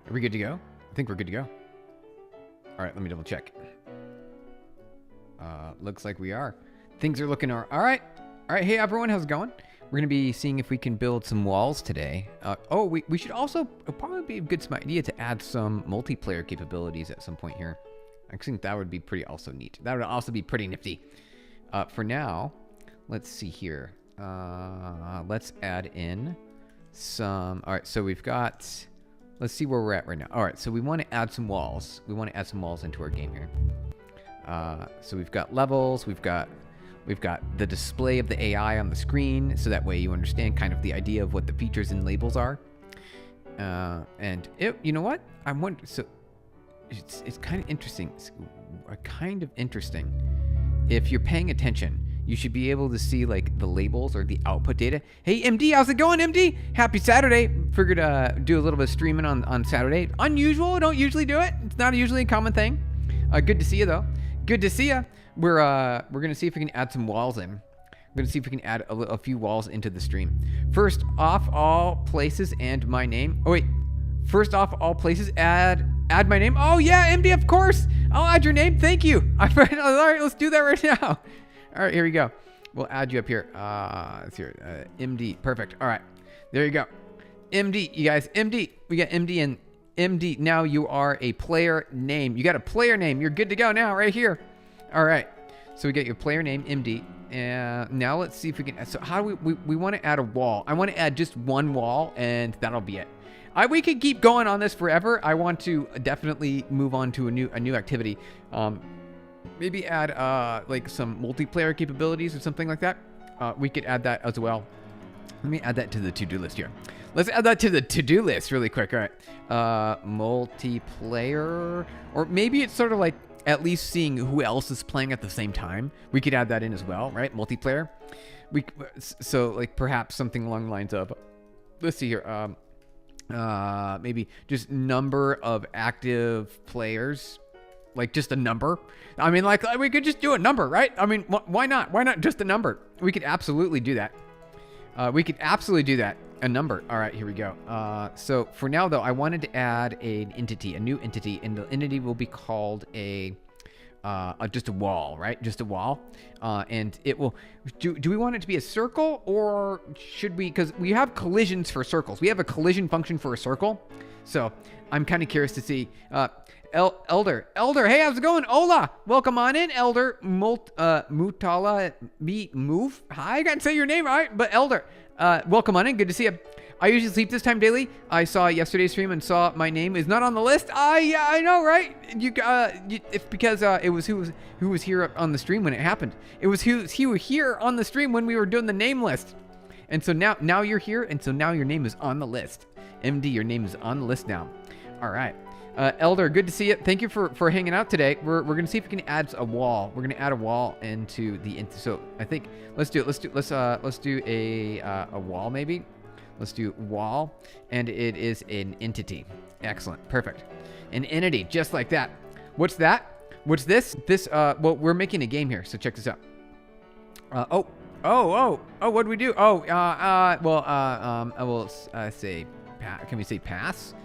Are we good to go? I think we're good to go. All right, let me double check. Looks like we are. Things are looking all right. All right, hey everyone, how's it going? We're gonna be seeing if we can build some walls today. We should also, it'll probably be a good idea to add some multiplayer capabilities at some point here. I think that would be pretty also neat. That would also be pretty nifty. For now, let's see here. Let's add in some, all right, so we've got, let's see where we're at right now. All right, so we want to add some walls. We want to add some walls into our game here. So we've got levels, we've got the display of the AI on the screen, so that way you understand kind of the idea of what the features and labels are. And you know what? I wonder, so it's kind of interesting. It's kind of interesting. If you're paying attention, you should be able to see like the labels or the output data. Hey MD, how's it going, MD? Happy Saturday. Figured do a little bit of streaming on Saturday. Unusual, don't usually do it. It's not usually a common thing. Good to see you though. Good to see you. We're gonna see if we can add some walls in. We're gonna see if we can add a few walls into the stream. First off, all places and my name. Oh wait, first off, all places, add my name. Oh yeah, MD, of course. I'll add your name. Thank you. All right, let's do that right now. All right, here we go. We'll add you up here. Let's hear MD. Perfect. All right, there you go. MD, you guys. MD. We got MD and MD. Now you are a player name. You got a player name. You're good to go now, right here. All right. So we get your player name, MD. And now let's see if we can. So how do we want to add a wall? I want to add just one wall, and that'll be it. We could keep going on this forever. I want to definitely move on to a new activity. Maybe add like some multiplayer capabilities or something like that. We could add that as well. Let me add that to the to-do list here. Let's add that to the to-do list really quick. All right, multiplayer, or maybe it's sort of like at least seeing who else is playing at the same time. We could add that in as well, right? Multiplayer. So like perhaps something along the lines of, let's see here. Maybe just number of active players, like just a number. I mean, like we could just do a number, right? I mean, why not? Why not just a number? We could absolutely do that. A number. All right, here we go. So for now though, I wanted to add an entity, a new entity, and the entity will be called just a wall, right? Just a wall. And it will, do we want it to be a circle, or should we, because we have collisions for circles. We have a collision function for a circle. So I'm kind of curious to see, Elder, hey, how's it going? Hola, welcome on in, Elder, Mutala, Move. Hi, I can't say your name, all right, but Elder, welcome on in, good to see you. I usually sleep this time daily. I saw yesterday's stream and saw my name is not on the list. Yeah, I know, right? It's because it was who was here on the stream when it happened. It was who was here on the stream when we were doing the name list. And so now you're here, and so now your name is on the list. MD, your name is on the list now. All right. Elder, good to see you. Thank you for hanging out today. We're gonna see if we can add a wall. We're gonna add a wall into the so I think let's do a wall maybe. Let's do wall, and it is an entity. Excellent, perfect. An entity, just like that. What's that? What's this? Well, we're making a game here, so check this out. What do we do? I will say, can we say pass?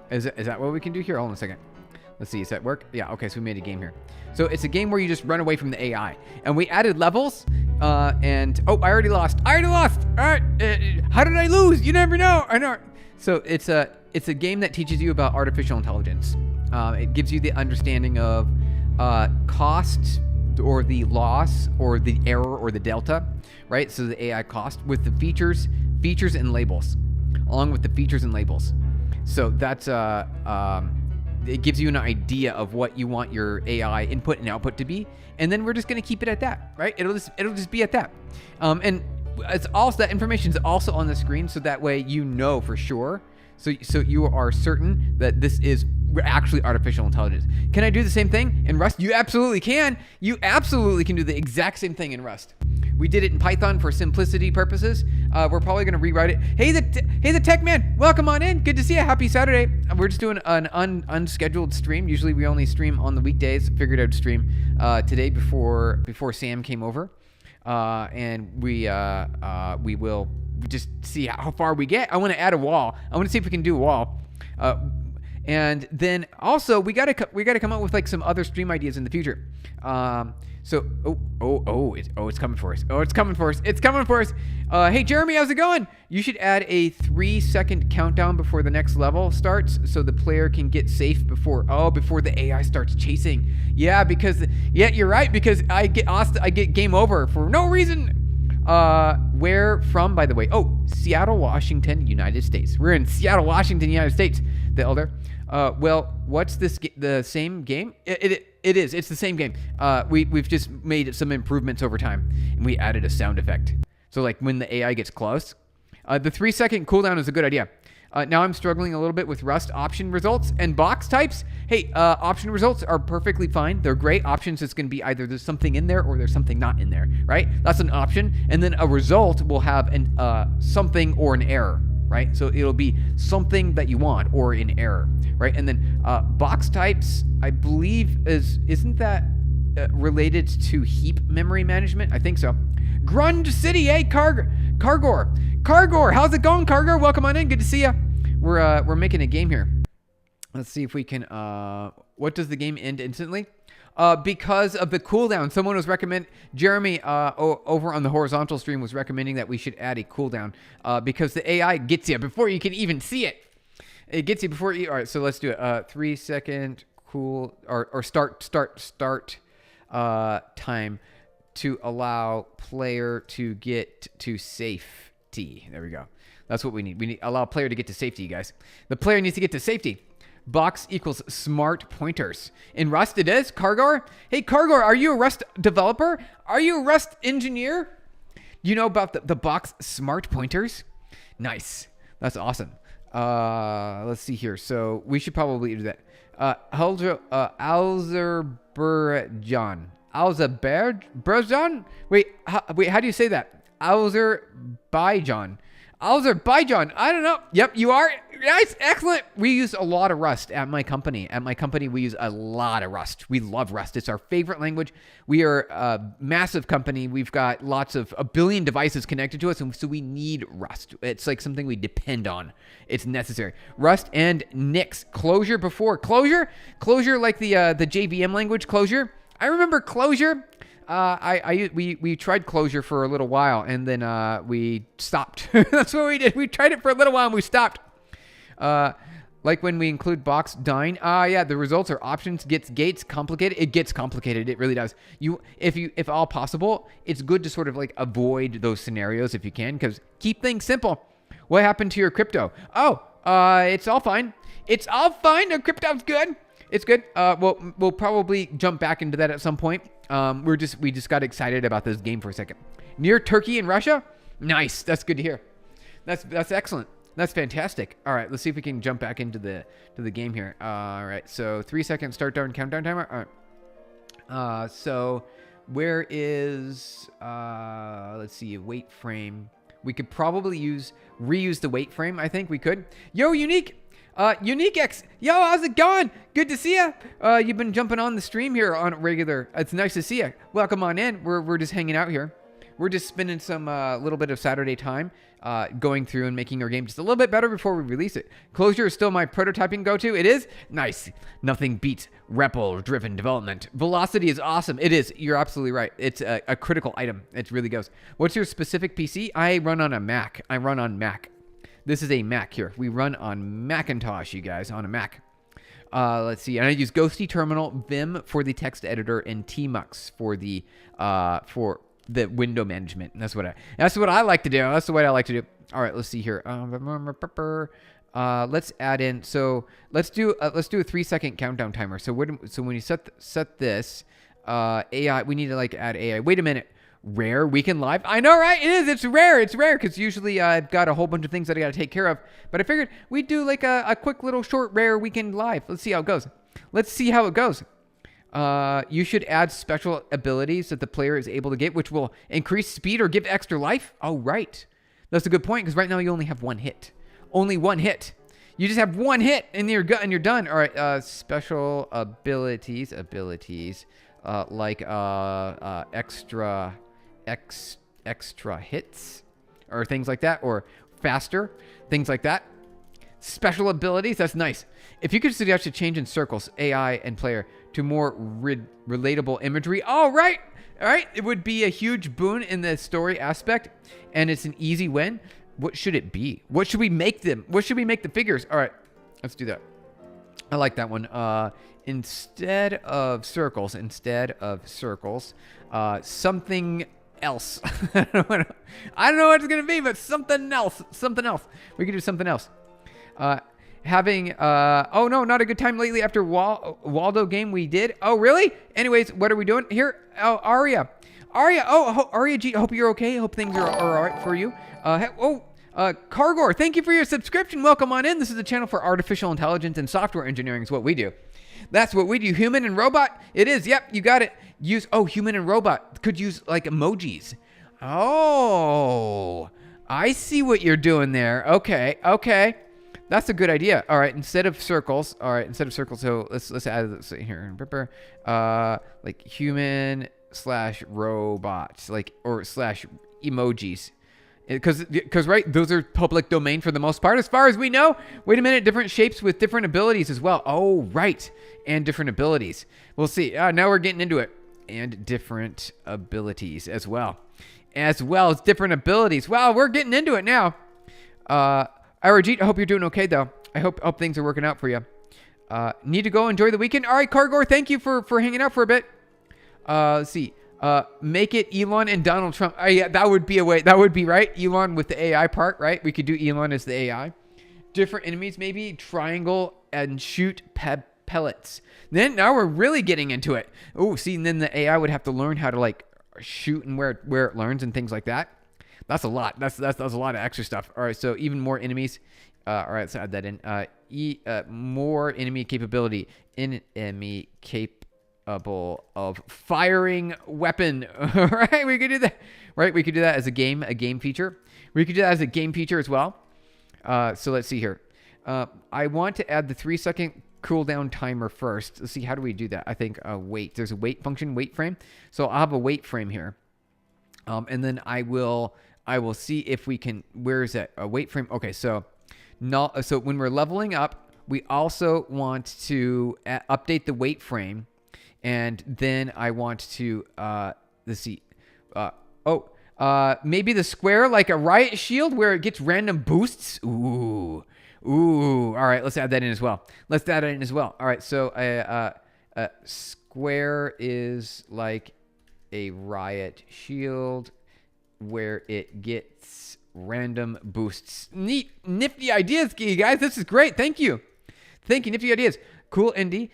Is that what we can do here? Hold on a second. Let's see, does that work? Yeah, okay, so we made a game here. So it's a game where you just run away from the AI. And we added levels, I already lost. All right, how did I lose? You never know. I know. So it's a game that teaches you about artificial intelligence. It gives you the understanding of cost, or the loss, or the error, or the delta, right? So the AI cost with the features and labels, along with the features and labels. So that's it gives you an idea of what you want your AI input and output to be, and then we're just gonna keep it at that, right? It'll just be at that, and it's also, that information is also on the screen, so that way you know for sure. So you are certain that this is actually artificial intelligence. Can I do the same thing in Rust? You absolutely can. You absolutely can do the exact same thing in Rust. We did it in Python for simplicity purposes. We're probably going to rewrite it. Hey, the tech man, welcome on in. Good to see you. Happy Saturday. We're just doing an unscheduled stream. Usually we only stream on the weekdays. Figured I'd stream today before Sam came over, and we will just see how far we get. I want to add a wall. I want to see if we can do a wall. And then also we gotta come up with like some other stream ideas in the future. So it's coming for us. It's coming for us. Hey Jeremy, how's it going? You should add a 3-second countdown before the next level starts, so the player can get safe before the AI starts chasing. Yeah, you're right, because I get game over for no reason. Where from, by the way? Oh, Seattle, Washington, United States. We're in Seattle, Washington, United States. The Elder. Well, what's this? The same game? It is. It's the same game. We've just made some improvements over time, and we added a sound effect. So like when the AI gets close, the 3-second cooldown is a good idea. Now I'm struggling a little bit with Rust option results and box types. Hey, option results are perfectly fine. They're great. Options is going to be either there's something in there or there's something not in there, right? That's an option. And then a result will have an something or an error, right? So it'll be something that you want or an error, right? And then box types, I believe, isn't that related to heap memory management? I think so. Grunge City, hey, Cargor, how's it going, Cargor? Welcome on in. Good to see you. We're making a game here. Let's see if we can. What does the game end instantly? Because of the cooldown. Someone was Jeremy over on the horizontal stream was recommending that we should add a cooldown because the AI gets you before you can even see it. It gets you before you. All right, so let's do it. 3-second cool or start time to allow player to get to safety. There we go. That's what we need. We need allow player to get to safety, you guys. The player needs to get to safety. Box equals smart pointers. In Rust it is. Cargor? Hey, Cargor, are you a Rust developer? Are you a Rust engineer? You know about the box smart pointers? Nice. That's awesome. Let's see here. So we should probably do that. Azerbaijan? Wait, how do you say that? Azerbaijan. I don't know. Yep, you are. Nice, excellent. We use a lot of Rust at my company. At my company, we use a lot of Rust. We love Rust. It's our favorite language. We are a massive company. We've got a billion devices connected to us, and so we need Rust. It's like something we depend on. It's necessary. Rust and Nix. Clojure before. Clojure like the JVM language, Clojure. I remember Clojure. We tried Clojure for a little while, and then we stopped. That's what we did. We tried it for a little while, and we stopped. Like when we include box dying. Yeah, the results are options, gates, complicated. It gets complicated. It really does. If all possible, it's good to sort of like avoid those scenarios if you can, because keep things simple. What happened to your crypto? It's all fine. It's all fine. The crypto's good. It's good. We'll probably jump back into that at some point. We just got excited about this game for a second. Near Turkey and Russia? Nice. That's good to hear. That's excellent. That's fantastic. All right, let's see if we can jump back into the game here. All right, so 3-second start down countdown timer. All right. So where is let's see, wait frame. We could probably reuse the wait frame. I think we could. Yo, Unique. UniqueX, yo, how's it going? Good to see you. You've been jumping on the stream here on regular. It's nice to see you. Welcome on in. We're just hanging out here. We're just spending some little bit of Saturday time going through and making our game just a little bit better before we release it. Clojure is still my prototyping go-to. It is? Nice. Nothing beats REPL-driven development. Velocity is awesome. It is. You're absolutely right. It's a critical item. It really goes. What's your specific PC? I run on a Mac. I run on Mac. This is a Mac here. We run on Macintosh, you guys, on a Mac. Let's see. And I use Ghosty Terminal, Vim for the text editor, and Tmux for the window management. And that's what I like to do. That's the way I like to do. All right, let's see here. Let's add in. So let's do a 3-second countdown timer. So when you set this AI, we need to like add AI. Wait a minute. Rare weekend live. I know, right? It is. It's rare because usually I've got a whole bunch of things that I got to take care of. But I figured we'd do like a quick little short rare weekend live. Let's see how it goes. You should add special abilities that the player is able to get, which will increase speed or give extra life. Oh, right. That's a good point, because right now you only have one hit. Only one hit. You just have one hit and you're done. All right. Special abilities. Like extra hits or things like that, or faster, things like that. Special abilities, that's nice. If you could suggest a change in circles, AI and player to more relatable imagery, all right, it would be a huge boon in the story aspect, and it's an easy win. What should it be? What should we make them? What should we make the figures? All right, let's do that. I like that one. Instead of circles, something else. I don't know what it's gonna be, but something else. We could do something else. Oh no, not a good time lately after Waldo game we did. Oh really? Anyways, what are we doing here? Oh, Aria, Aria G, hope you're okay. Hope things are all right for you. Cargor, thank you for your subscription. Welcome on in. This is a channel for artificial intelligence and software engineering is what we do. That's what we do. Human and robot. It is. Yep, you got it. Human and robot. Could use like emojis. Oh, I see what you're doing there. Okay. That's a good idea. All right, instead of circles. So let's add this here. Like human / robots, like or / emojis. Because right, those are public domain for the most part, as far as we know. Wait a minute, different shapes with different abilities as well. Oh, right, and different abilities. We'll see. Now we're getting into it, and different abilities as well as different abilities. Wow, we're getting into it now. Arajit, I hope you're doing okay though. I hope things are working out for you. Need to go enjoy the weekend. All right, Cargor, thank you for hanging out for a bit. Let's see. Make it Elon and Donald Trump. Yeah, that would be a way. That would be right. Elon with the AI part, right? We could do Elon as the AI. Different enemies, maybe triangle and shoot pellets. Then now we're really getting into it. Oh, see, and then the AI would have to learn how to like shoot and where it learns and things like that. That's a lot. That's a lot of extra stuff. All right, so even more enemies. All right, let's add that in. More enemy capability. Enemy capable of firing weapon. All right, we could do that. Right, we could do that as a game feature. We could do that as a game feature as well. So let's see here. I want to add the 3-second cooldown timer first. Let's see, how do we do that? I think wait. There's a wait function, wait frame. So I'll have a wait frame here, and then I will see if we can. Where is that? A wait frame. Okay, so so when we're leveling up, we also want to update the wait frame, and then I want to let's see. Maybe the square like a riot shield where it gets random boosts. Ooh. All right, let's add that in as well. All right, so square is like a riot shield where it gets random boosts. Neat, nifty ideas, you guys. This is great. Thank you. Nifty ideas. Cool, Indy.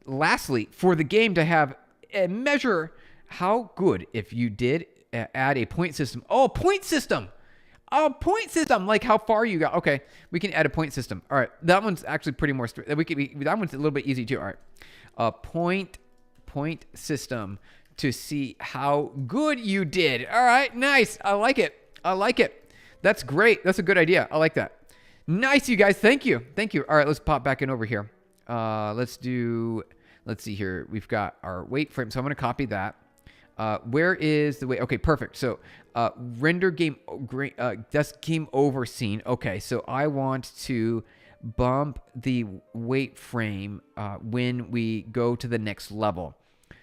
Lastly, for the game to have a measure how good if you did add a point system. Oh, point system. Like how far you got. Okay, we can add a point system. All right, that one's actually pretty more. That one's a little bit easy too. All right, a point system to see how good you did. All right, nice. I like it. That's great. That's a good idea. I like that. Nice, you guys. Thank you. All right, let's pop back in over here. Let's see here. We've got our wait frame. So I'm going to copy that. Where is the wait? Okay, perfect. So render game, that's game over scene. Okay, so I want to bump the wait frame when we go to the next level.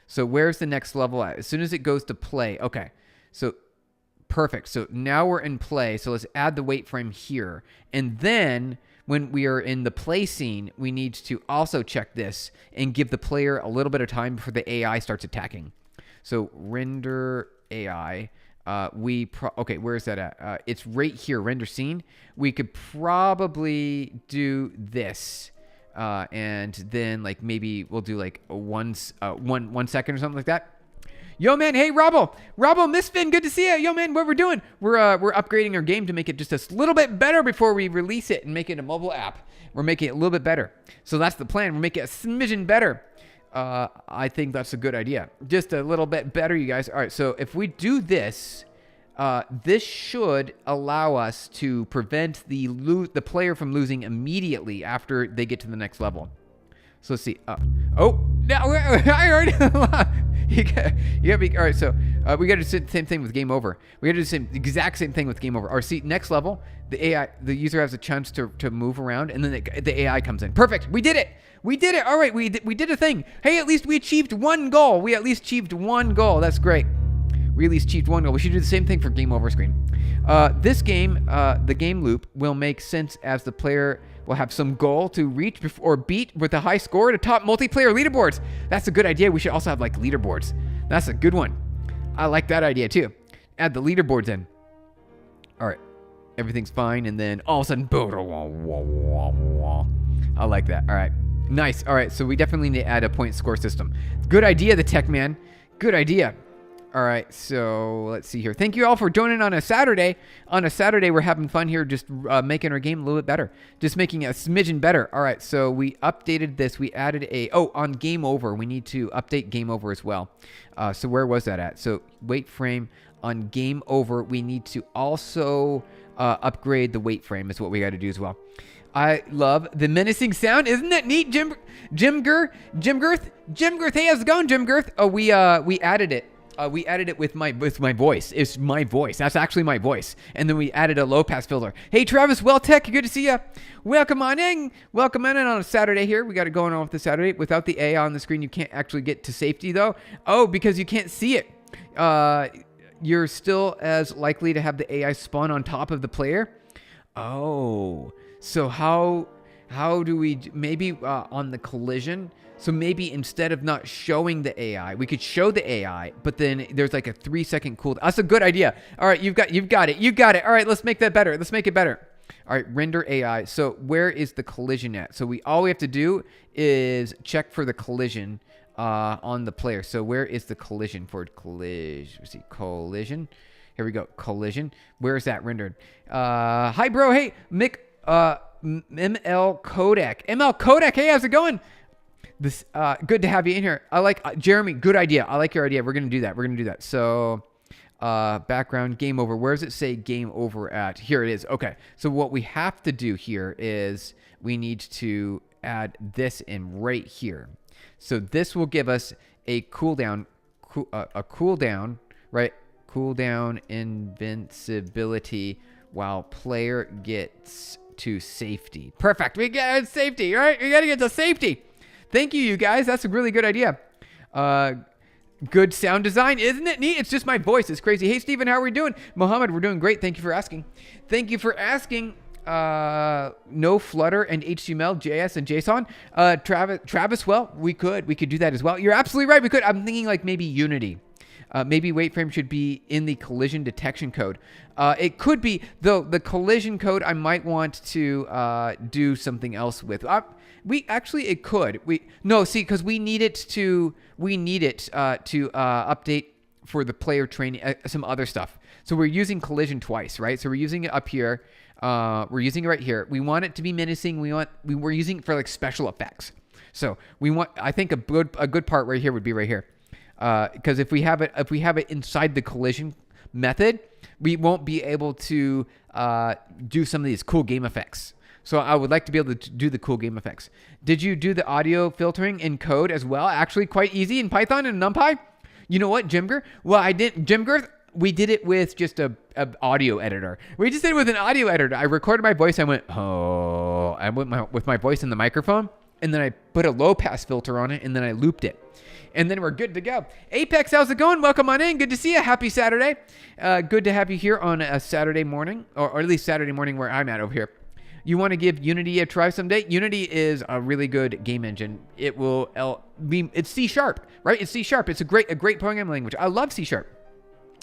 So where's the next level at? As soon as it goes to play. Okay, so perfect. So now we're in play. So let's add the wait frame here. And then when we are in the play scene, we need to also check this and give the player a little bit of time before the AI starts attacking. So render AI, okay, where is that at? It's right here, render scene. We could probably do this, and then like maybe we'll do like one second or something like that. Yo man, hey Robbo Misfin, good to see you. Yo man, what we're doing? We're upgrading our game to make it just a little bit better before we release it and make it a mobile app. We're making it a little bit better. So that's the plan. We're making it a smidgen better. I think that's a good idea. Just a little bit better, you guys. All right, so if we do this, this should allow us to prevent the player from losing immediately after they get to the next level. So let's see. Oh, no, I already. you gotta be, all right, so we gotta do the same thing with game over. We gotta do the exact same thing with game over. Or see, next level, the user has a chance to move around, and then the AI comes in. Perfect, we did it. We did it, all right, we did a thing. Hey, at least we achieved one goal. We at least achieved one goal, that's great. We at least achieved one goal. We should do the same thing for game over screen. This game, the game loop, will make sense as the player will have some goal to reach or beat with a high score to top multiplayer leaderboards. That's a good idea. We should also have like leaderboards. That's a good one. I like that idea too. Add the leaderboards in. All right, everything's fine, and then all of a sudden, I like that. All right, nice. All right, so we definitely need to add a point score system. Good idea, the tech man. Good idea. All right, so let's see here. Thank you all for joining on a Saturday. On a Saturday, we're having fun here, just making our game a little bit better. Just making it a smidgen better. All right, so we updated this. We added on game over, we need to update game over as well. So where was that at? So wait frame on game over. We need to also upgrade the wait frame is what we got to do as well. I love the menacing sound. Isn't that neat, Jim Girth? Hey, how's it going, Jim Girth? Oh, we added it. We added it with my voice. It's my voice. That's actually my voice. And then we added a low pass filter. Hey, Travis Welltech, good to see you. Welcome on in. Welcome on on a Saturday here. We got it going on with the Saturday. Without the AI on the screen, you can't actually get to safety though. Oh, because you can't see it. You're still as likely to have the AI spawn on top of the player. Oh, so how do we maybe on the collision? So maybe instead of not showing the AI, we could show the AI, but then there's like a 3-second cooldown. That's a good idea. All right, you've got it. All right, let's make that better. Let's make it better. All right, render AI. So where is the collision at? So all we have to do is check for the collision on the player. So where is the collision for collision? Let's see, collision. Here we go, collision. Where is that rendered? Hi, bro. Hey, Mick. ML Kodak. ML Kodak. Hey, how's it going? This good to have you in here. I like Jeremy. Good idea. I like your idea. We're gonna do that. So background game over. Where does it say game over at? Here it is. Okay. So what we have to do here is we need to add this in right here. So this will give us a cooldown. Right? Cooldown invincibility while player gets to safety. Perfect. We get safety. Right? We gotta get to safety. Thank you, you guys. That's a really good idea. Good sound design. Isn't it neat? It's just my voice. It's crazy. Hey, Steven, how are we doing? Mohammed, we're doing great. Thank you for asking. No Flutter and HTML, JS, and JSON. Travis, well, we could do that as well. You're absolutely right. We could. I'm thinking like maybe Unity. Maybe wait frame should be in the collision detection code. It could be, though, the collision code I might want to do something else with. It could. Because we need it to update for the player training, some other stuff. So we're using collision twice, right? So we're using it up here. We're using it right here. We want it to be menacing. We're using it for like special effects. So I think a good part right here would be right here. Because if we have it inside the collision method, we won't be able to do some of these cool game effects. So I would like to be able to do the cool game effects. Did you do the audio filtering in code as well? Actually, quite easy in Python and NumPy. You know what, Jim Girth? Well, I didn't. Jim Girth, we did it with just a audio editor. We just did it with an audio editor. I recorded my voice. I went, oh. I went with my voice in the microphone, and then I put a low pass filter on it, and then I looped it. And then we're good to go. Apex, how's it going? Welcome on in. Good to see you. Happy Saturday. Good to have you here on a Saturday morning, or at least Saturday morning where I'm at over here. You want to give Unity a try someday? Unity is a really good game engine. It's C#, right? It's C#. It's a great programming language. I love C#.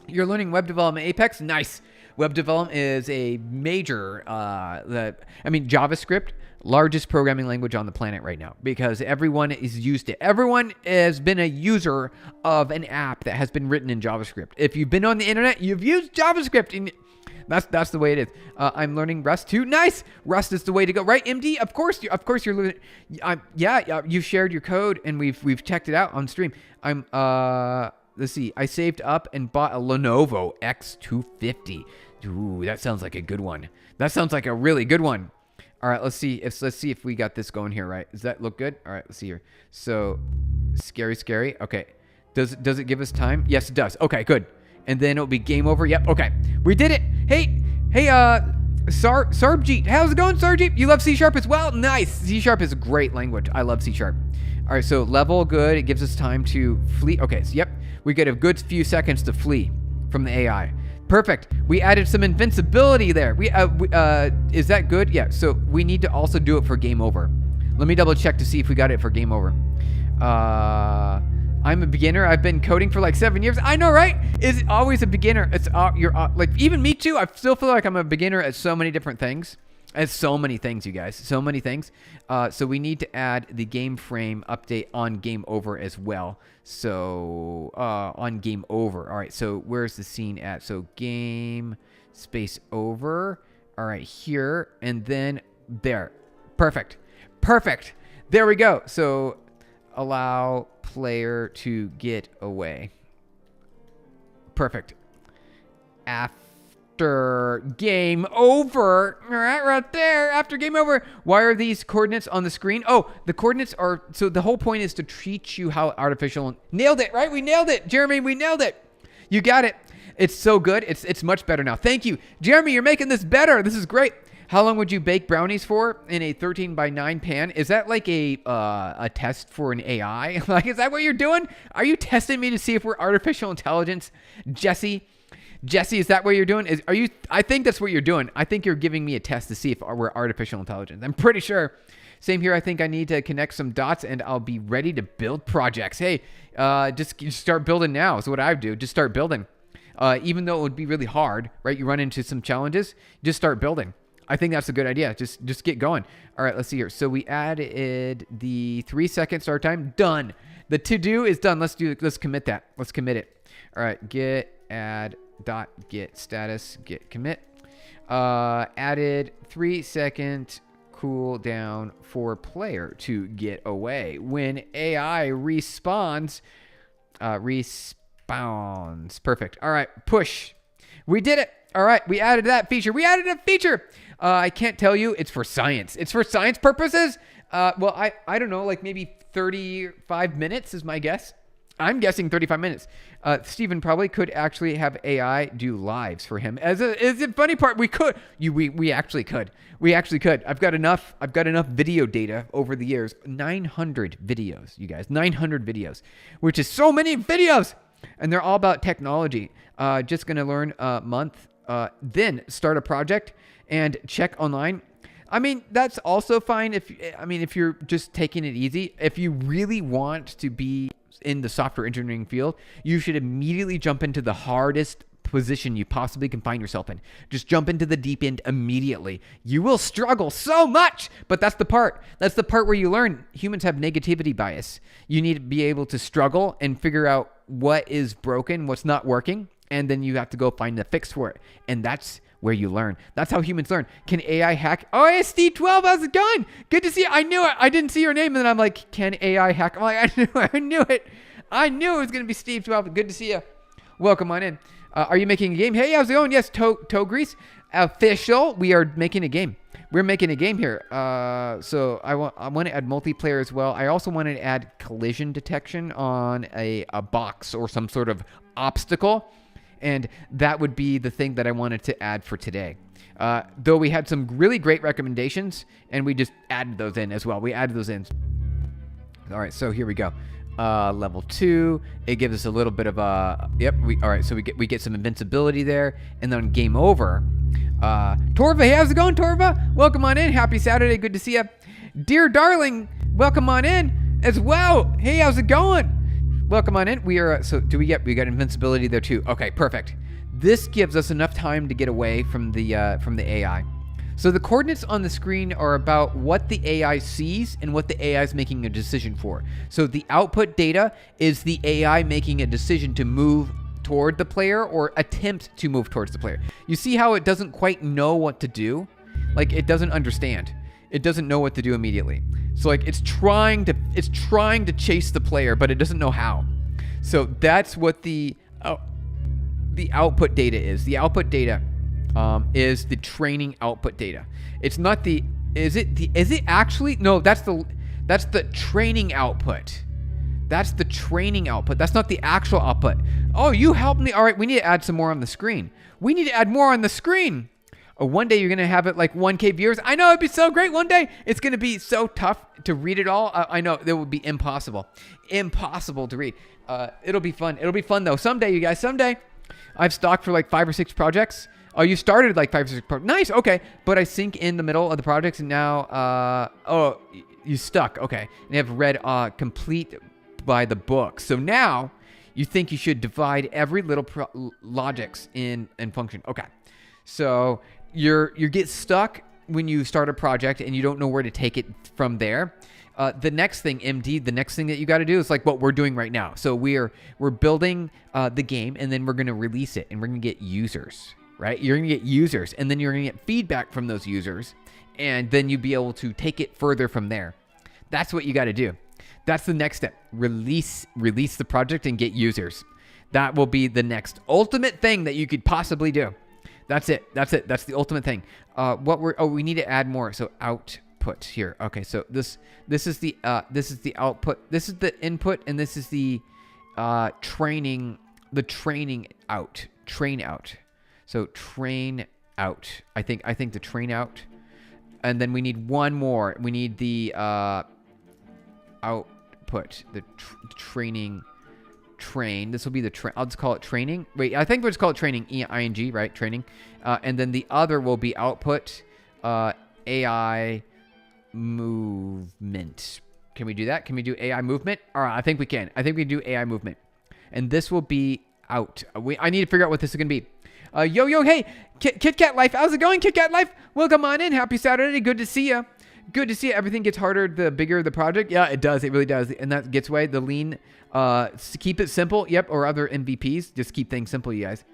You're learning web development, Apex? Nice. Web development is a major, JavaScript, largest programming language on the planet right now, because everyone is used to it. Everyone has been a user of an app that has been written in JavaScript. If you've been on the internet, you've used JavaScript, and that's the way it is. I'm learning Rust too. Nice. Rust is the way to go, right? MD, of course you're learning. You've shared your code, and we've checked it out on stream. Let's see. I saved up and bought a Lenovo X250. Ooh, that sounds like a good one. That sounds like a really good one. All right, let's see if we got this going here, right? Does that look good? All right, let's see here. So, scary. Okay. Does it give us time? Yes, it does. Okay, good. And then it'll be game over. Yep. Okay, we did it. Hey, Sarbjeet, how's it going, Sarbjeet? You love C# as well? Nice. C# is a great language. I love C#. All right, so level good. It gives us time to flee. Okay, so yep, we get a good few seconds to flee from the AI. Perfect. We added some invincibility there. Is that good? Yeah. So we need to also do it for game over. Let me double check to see if we got it for game over. I'm a beginner. I've been coding for like 7 years. I know, right? Is always a beginner. It's you're like even me too. I still feel like I'm a beginner at so many different things. At so many things, you guys. So many things. So we need to add the game frame update on game over as well. So on game over. All right. So where's the scene at? So game space over. All right, here and then there. Perfect. Perfect. There we go. So allow player to get away. Perfect. After game over. All right there. After game over. Why are these coordinates on the screen? Oh, the coordinates are, so the whole point is to teach you how artificial. Nailed it, right? We nailed it. Jeremy, we nailed it. You got it. It's so good. It's much better now. Thank you. Jeremy, you're making this better. This is great. How long would you bake brownies for in a 13x9 pan? Is that like a test for an AI? Like, is that what you're doing? Are you testing me to see if we're artificial intelligence? Jesse, is that what you're doing? I think that's what you're doing. I think you're giving me a test to see if we're artificial intelligence. I'm pretty sure. Same here. I think I need to connect some dots and I'll be ready to build projects. Hey, just start building now is what I do. Just start building. Even though it would be really hard, right? You run into some challenges, just start building. I think that's a good idea. Just get going. All right, let's see here. So we added the 3-second start time. Done. The to-do is done. Let's commit that. Let's commit it. All right, get add dot get status get commit. Added 3-second cooldown for player to get away. When AI respawns, perfect. All right, push. We did it. All right, we added that feature. I can't tell you. It's for science. It's for science purposes. Well, I don't know, like maybe 35 minutes is my guess. I'm guessing 35 minutes. Steven probably could actually have AI do lives for him. As a funny part, we could. We actually could. I've got enough video data over the years. 900 videos, you guys. 900 videos, which is so many videos. And they're all about technology. Just going to learn a month. Then start a project and check online. I mean, that's also fine if you're just taking it easy. If you really want to be in the software engineering field, you should immediately jump into the hardest position you possibly can find yourself in. Just jump into the deep end immediately. You will struggle so much, but that's the part. That's the part where you learn. Humans have negativity bias. You need to be able to struggle and figure out what is broken, what's not working, and then you have to go find the fix for it. And that's where you learn. That's how humans learn. Can AI hack? Oh, hey, Steve12, how's it going? Good to see you. I knew it. I didn't see your name, and then I'm like, can AI hack? I'm like, I knew it. I knew it was going to be Steve12. Good to see you. Welcome on in. Are you making a game? Hey, how's it going? Yes, Toe Grease. Official. We are making a game. We're making a game here. So I want to add multiplayer as well. I also want to add collision detection on a box or some sort of obstacle. And that would be the thing that I wanted to add for today. Though we had some really great recommendations, and we just added those in as well. We added those in. All right, so here we go. Level 2. It gives us a little bit of a... Yep. All right, so we get some invincibility there. And then game over. Torva, hey, how's it going, Torva? Welcome on in. Happy Saturday. Good to see you. Dear darling, welcome on in as well. Hey, how's it going? Welcome on in. We are, we got invincibility there too. Okay, perfect. This gives us enough time to get away from the AI. So the coordinates on the screen are about what the AI sees and what the AI is making a decision for. So the output data is the AI making a decision to move toward the player or attempt to move towards the player. You see how it doesn't quite know what to do? Like, it doesn't understand. It doesn't know what to do immediately. So like it's trying to chase the player, but it doesn't know how. So that's what the output data is. The output data is the training output data. It's not is it actually? No, that's the training output. That's the training output. That's not the actual output. Oh, you helped me. All right, we need to add some more on the screen. We need to add more on the screen. Oh, one day you're going to have it like 1K viewers. I know it'd be so great one day. It's going to be so tough to read it all. I know it would be impossible. Impossible to read. It'll be fun. It'll be fun though. Someday, you guys, someday. I've stocked for like 5 or 6 projects. Oh, you started like 5 or 6 projects. Nice. Okay. But I sink in the middle of the projects and now, oh, you stuck. Okay. And you have read complete by the book. So now you think you should divide every little logics in function. Okay. So you get stuck when you start a project and you don't know where to take it from there. The next thing, MD, the next thing that you got to do is like what we're doing right now. So we're building the game, and then we're going to release it, and we're going to get users, right? You're going to get users, and then you're going to get feedback from those users, and then you'll be able to take it further from there. That's what you got to do. That's the next step. Release the project and get users. That will be the next ultimate thing that you could possibly do. That's it. That's the ultimate thing. We need to add more. So output here. Okay, so this is the output. This is the input, and this is the training out. Train out. So train out. I think the train out. And then we need one more. We need the output, the training train. This will be the I'll just call it training. Wait, I think we'll just call it training, ing, right? Training. And then the other will be output, AI movement. Can we do that? Can we do AI movement? All right, I think we can. I think we can do AI movement. And this will be out. I need to figure out what this is going to be. Yo, hey, Kit Kat Life. How's it going, Kit Kat Life? Welcome on in. Happy Saturday. Good to see you. Good to see you. Everything gets harder the bigger the project. Yeah, it does. It really does. And that gets away. The lean, keep it simple. Yep, or other MVPs. Just keep things simple, you guys.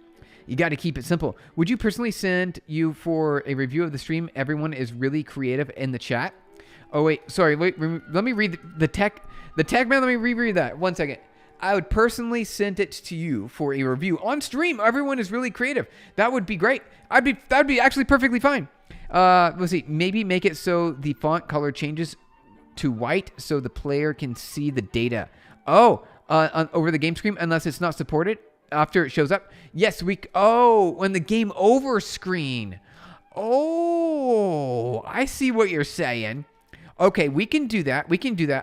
You got to keep it simple. Would you personally send you for a review of the stream? Everyone is really creative in the chat. Oh, wait. Sorry. Wait. Let me read the tech man. Let me reread that. 1 second. I would personally send it to you for a review on stream. Everyone is really creative. That would be great. That would be actually perfectly fine. Let's see. Maybe make it so the font color changes to white so the player can see the data. Oh, over the game screen, unless it's not supported after it shows up. Yes, on the game over screen. Oh, I see what you're saying. Okay, we can do that.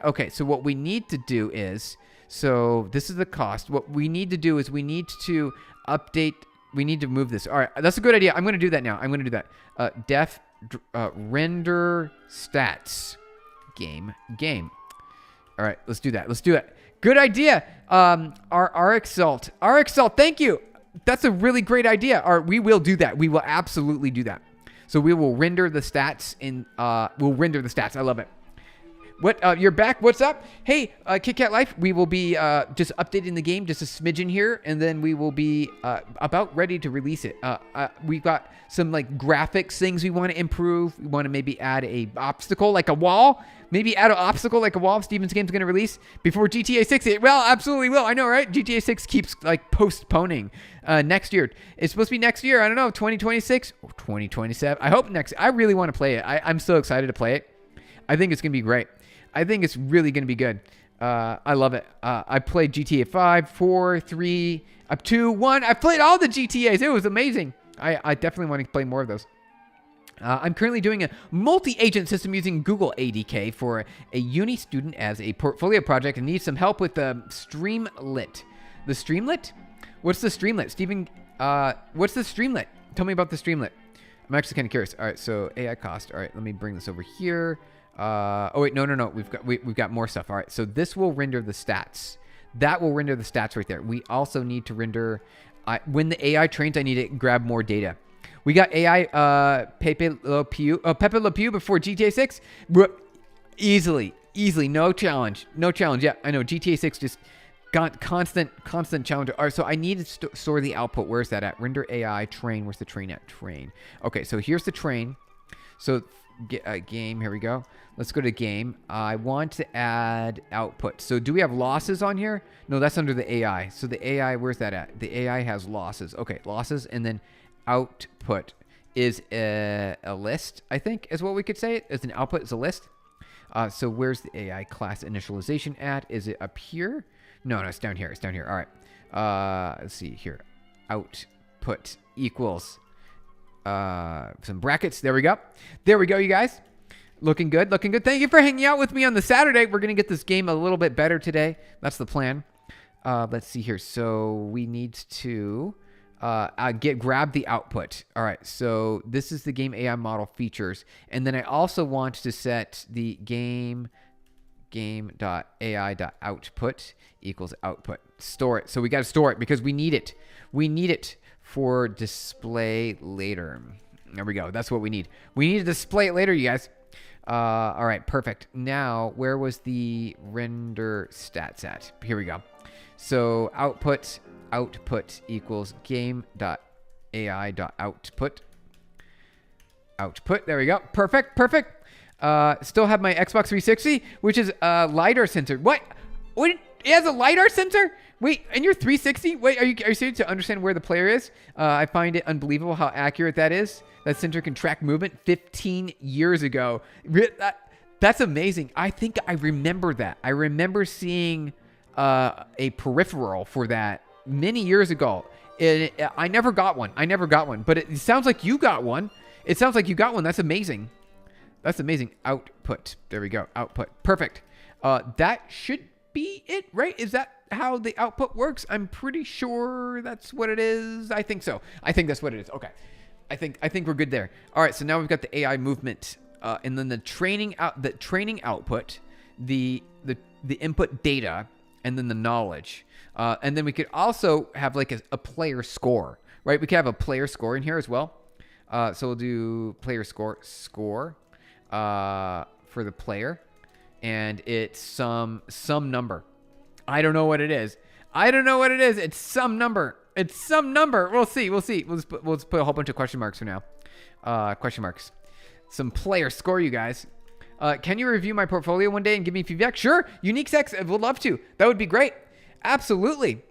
Okay, so what we need to do is, so this is the cost. What we need to do is we need to update. We need to move this. All right, that's a good idea. I'm going to do that now. I'm going to do that. Def render stats game. All right, let's do that. Good idea. RxSalt, thank you. That's a really great idea. We will do that. We will absolutely do that. So we will render the stats I love it. What? You're back. What's up? Hey, Kit Kat Life. We will be just updating the game, just a smidgen here, and then we will be about ready to release it. We've got some like graphics things we want to improve. We want to maybe add a obstacle like a wall. Maybe add an obstacle like a wall. Steven's game's going to release before GTA 6. Well, absolutely will. I know, right? GTA 6 keeps like postponing next year. It's supposed to be next year. I don't know, 2026 or 2027. I hope next. I really want to play it. I'm so excited to play it. I think it's going to be great. I think it's really going to be good. I love it. I played GTA 5, 4, 3, up 2, 1. I played all the GTAs. It was amazing. I definitely want to play more of those. I'm currently doing a multi-agent system using Google ADK for a uni student as a portfolio project and need some help with the Streamlit. The Streamlit? What's the Streamlit? Steven, what's the Streamlit? Tell me about the Streamlit. I'm actually kind of curious. All right, so AI cost. All right, let me bring this over here. Oh wait, no. We've got more stuff. All right, so this will render the stats. That will render the stats right there. We also need to render when the AI trains. I need to grab more data. We got AI Pepe Le Pew before GTA 6. Easily, no challenge. Yeah, I know GTA 6 just got constant challenge. All right, so I need to store the output. Where's that at? Render AI train. Where's the train at? Train. Okay, so here's the train. So game. Here we go. Let's go to game. I want to add output. So do we have losses on here? No, that's under the AI. So the AI, where's that at? The AI has losses. Okay, losses, and then output is a list, I think is what we could say. As an output is a list. So where's the AI class initialization at? Is it up here? No, it's down here. It's down here. All right. Let's see here. Output equals some brackets. There we go. There we go, you guys. Looking good. Looking good. Thank you for hanging out with me on the Saturday. We're going to get this game a little bit better today. That's the plan. Let's see here. So we need to grab the output. All right. So this is the game AI model features. And then I also want to set the game.ai.output equals output. Store it. So we got to store it because we need it. We need it for display later. There we go. That's what we need. We need to display it later, you guys. All right, perfect. Now, where was the render stats at? Here we go. So output equals game.ai.output. Output. There we go. Perfect. Still have my Xbox 360, which is a LiDAR sensor. What? It has a LiDAR sensor? Wait, and your 360? Wait, are you serious to understand where the player is? I find it unbelievable how accurate that is. That sensor can track movement 15 years ago. That's amazing. I think I remember that. I remember seeing a peripheral for that many years ago. I never got one. But it sounds like you got one. That's amazing. That's amazing. Output. There we go. Output. Perfect. That should be it, right? Is that how the output works? I'm pretty sure that's what it is. I think so. I think that's what it is. Okay. I think we're good there. All right. So now we've got the AI movement, and then the training output, the input data, and then the knowledge. And then we could also have like a player score, right? We could have a player score in here as well. So we'll do player score for the player, and it's some number. I don't know what it is. It's some number. We'll see. We'll just put a whole bunch of question marks for now. Question marks. Some player score, you guys. Can you review my portfolio one day and give me feedback? Sure. Unique sex. Would love to. That would be great. Absolutely.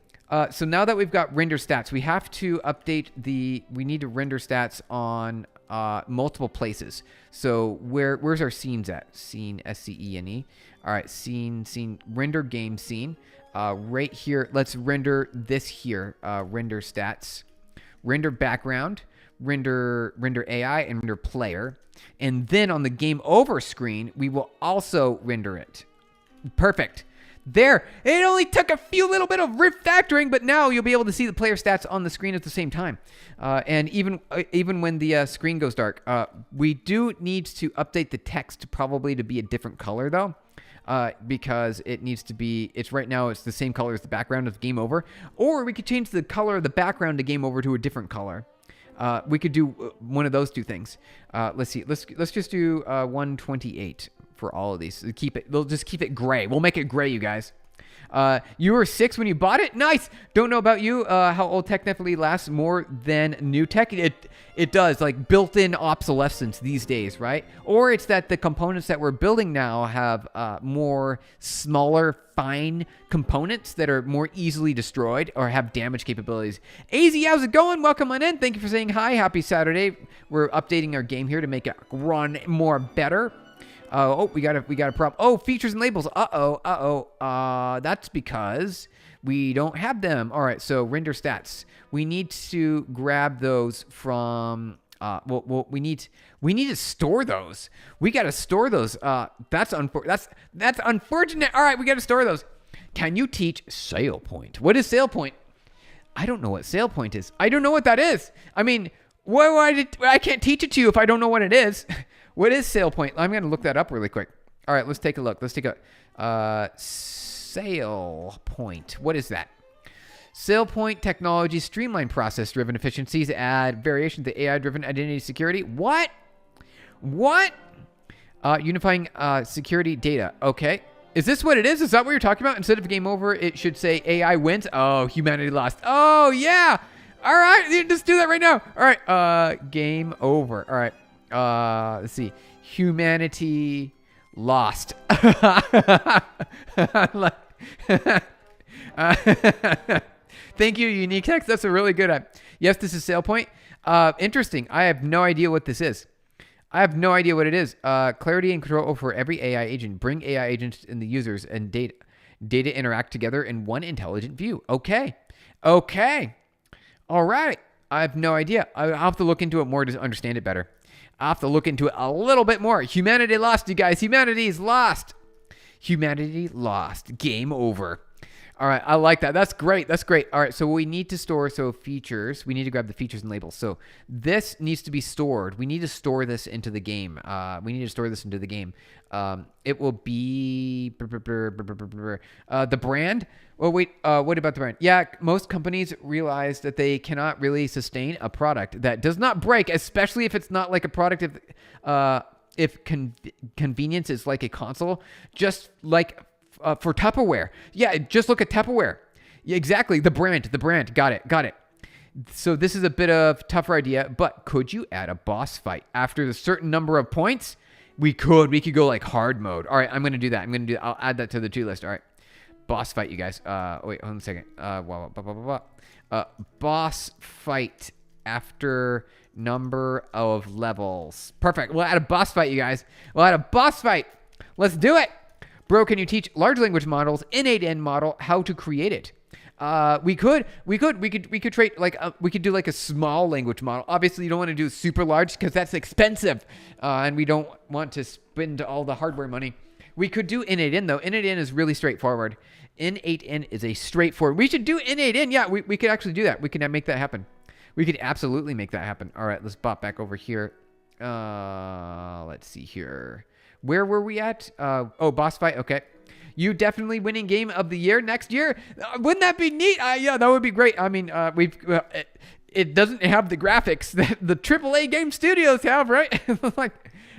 So now that we've got render stats, we have to update we need to render stats on multiple places. So where's our scenes at? Scene, SCENE. All right, scene, render game scene. Right here, let's render this here. Render stats, render background, render AI, and render player. And then on the game over screen, we will also render it. Perfect. There, it only took a few little bit of refactoring, but now you'll be able to see the player stats on the screen at the same time. And even when the screen goes dark, we do need to update the text probably to be a different color though, because it needs to be. Right now it's the same color as the background of game over, or we could change the color of the background to game over to a different color. We could do one of those two things. Let's see. Let's just do 128. For all of these, we'll just keep it gray. We'll make it gray, you guys. You were 6 when you bought it. Nice. Don't know about you. How old tech definitely lasts more than new tech. It does, like built-in obsolescence these days, right? Or it's that the components that we're building now have more smaller, fine components that are more easily destroyed or have damage capabilities. AZ, how's it going? Welcome on in. Thank you for saying hi. Happy Saturday. We're updating our game here to make it run more better. We got a problem. Oh, features and labels. That's because we don't have them. All right, so render stats. We need to grab those from. We need to store those. We got to store those. That's unfortunate. All right, we got to store those. Can you teach sale point? What is sale point? I don't know what sale point is. I don't know what that is. I mean, I can't teach it to you if I don't know what it is. What is sale point? I'm going to look that up really quick. All right, let's take a look. Let's take a sale point. What is that? Sale point technology, streamline process-driven efficiencies, add variation to AI-driven identity security. What? Unifying security data. Okay. Is this what it is? Is that what you're talking about? Instead of game over, it should say AI wins. Oh, humanity lost. Oh, yeah. All right, just do that right now. All right, game over. All right. Let's see. Humanity lost. Thank you, Unique Text. That's a really good. Yes, this is sale point. Interesting. I have no idea what this is. I have no idea what it is. Clarity and control over every AI agent. Bring AI agents and the users and data interact together in one intelligent view. Okay. Okay. All right. I have no idea. I'll have to look into it more to understand it better. I'll have to look into it a little bit more. Humanity lost, you guys. Humanity's lost. Humanity lost. Game over. All right, I like that. That's great. That's great. All right, so we need to store, features. We need to grab the features and labels. So this needs to be stored. We need to store this into the game. It will be the brand. Oh, wait, what about the brand? Yeah, most companies realize that they cannot really sustain a product that does not break, especially if it's not like a product if convenience is like a console, just like for Tupperware. Yeah, just look at Tupperware. Yeah, exactly. The brand. Got it. So this is a bit of tougher idea, but could you add a boss fight after a certain number of points? We could go like hard mode. All right, I'm going to do that. I'll add that to the to list. All right. Boss fight, you guys. Wait, hold on a second. Boss fight after number of levels. Perfect. We'll add a boss fight, you guys. Let's do it. Bro, can you teach large language models, N8N model, how to create it? We could create like we could do like a small language model. Obviously, you don't want to do super large because that's expensive, and we don't want to spend all the hardware money. We could do N8N though. N8N is really straightforward. N8N is a straightforward. We should do N8N. Yeah, we could actually do that. We can make that happen. We could absolutely make that happen. All right, let's bop back over here. Let's see here. Where were we at? Boss fight. Okay. You definitely winning game of the year next year. Wouldn't that be neat? Yeah, that would be great. I mean, it doesn't have the graphics that the AAA game studios have, right? Like,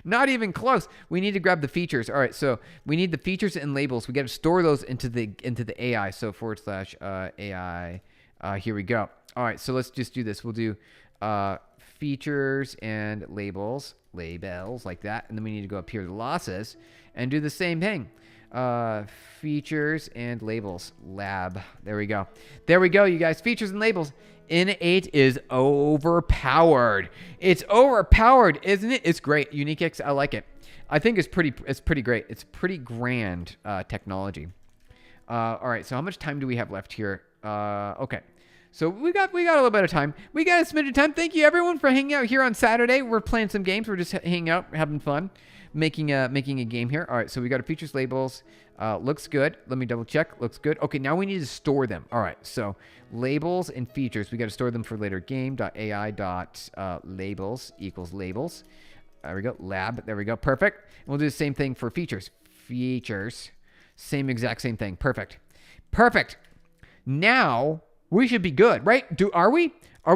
not even close. We need to grab the features. All right, so we need the features and labels. We got to store those into the AI. So / AI. Here we go. All right, so let's just do this. We'll do features and labels like that, and then we need to go up here to losses and do the same thing. Features and labels lab. There we go, you guys. Features and labels. N8 is overpowered. It's overpowered, isn't it? It's great. UniqueX, I like it. I think it's pretty great. It's pretty grand technology. All right, so how much time do we have left here? Okay. So we got a little bit of time. We got a smidge of time. Thank you everyone for hanging out here on Saturday. We're playing some games. We're just hanging out, having fun, making a game here. All right, so we got our features, labels. Looks good. Let me double check. Looks good. Okay, now we need to store them. All right, so labels and features. We got to store them for later. Game.ai.labels equals labels. There we go. Lab. There we go. Perfect. And we'll do the same thing for features. Features. Same exact same thing. Perfect. Now we should be good, right? Are we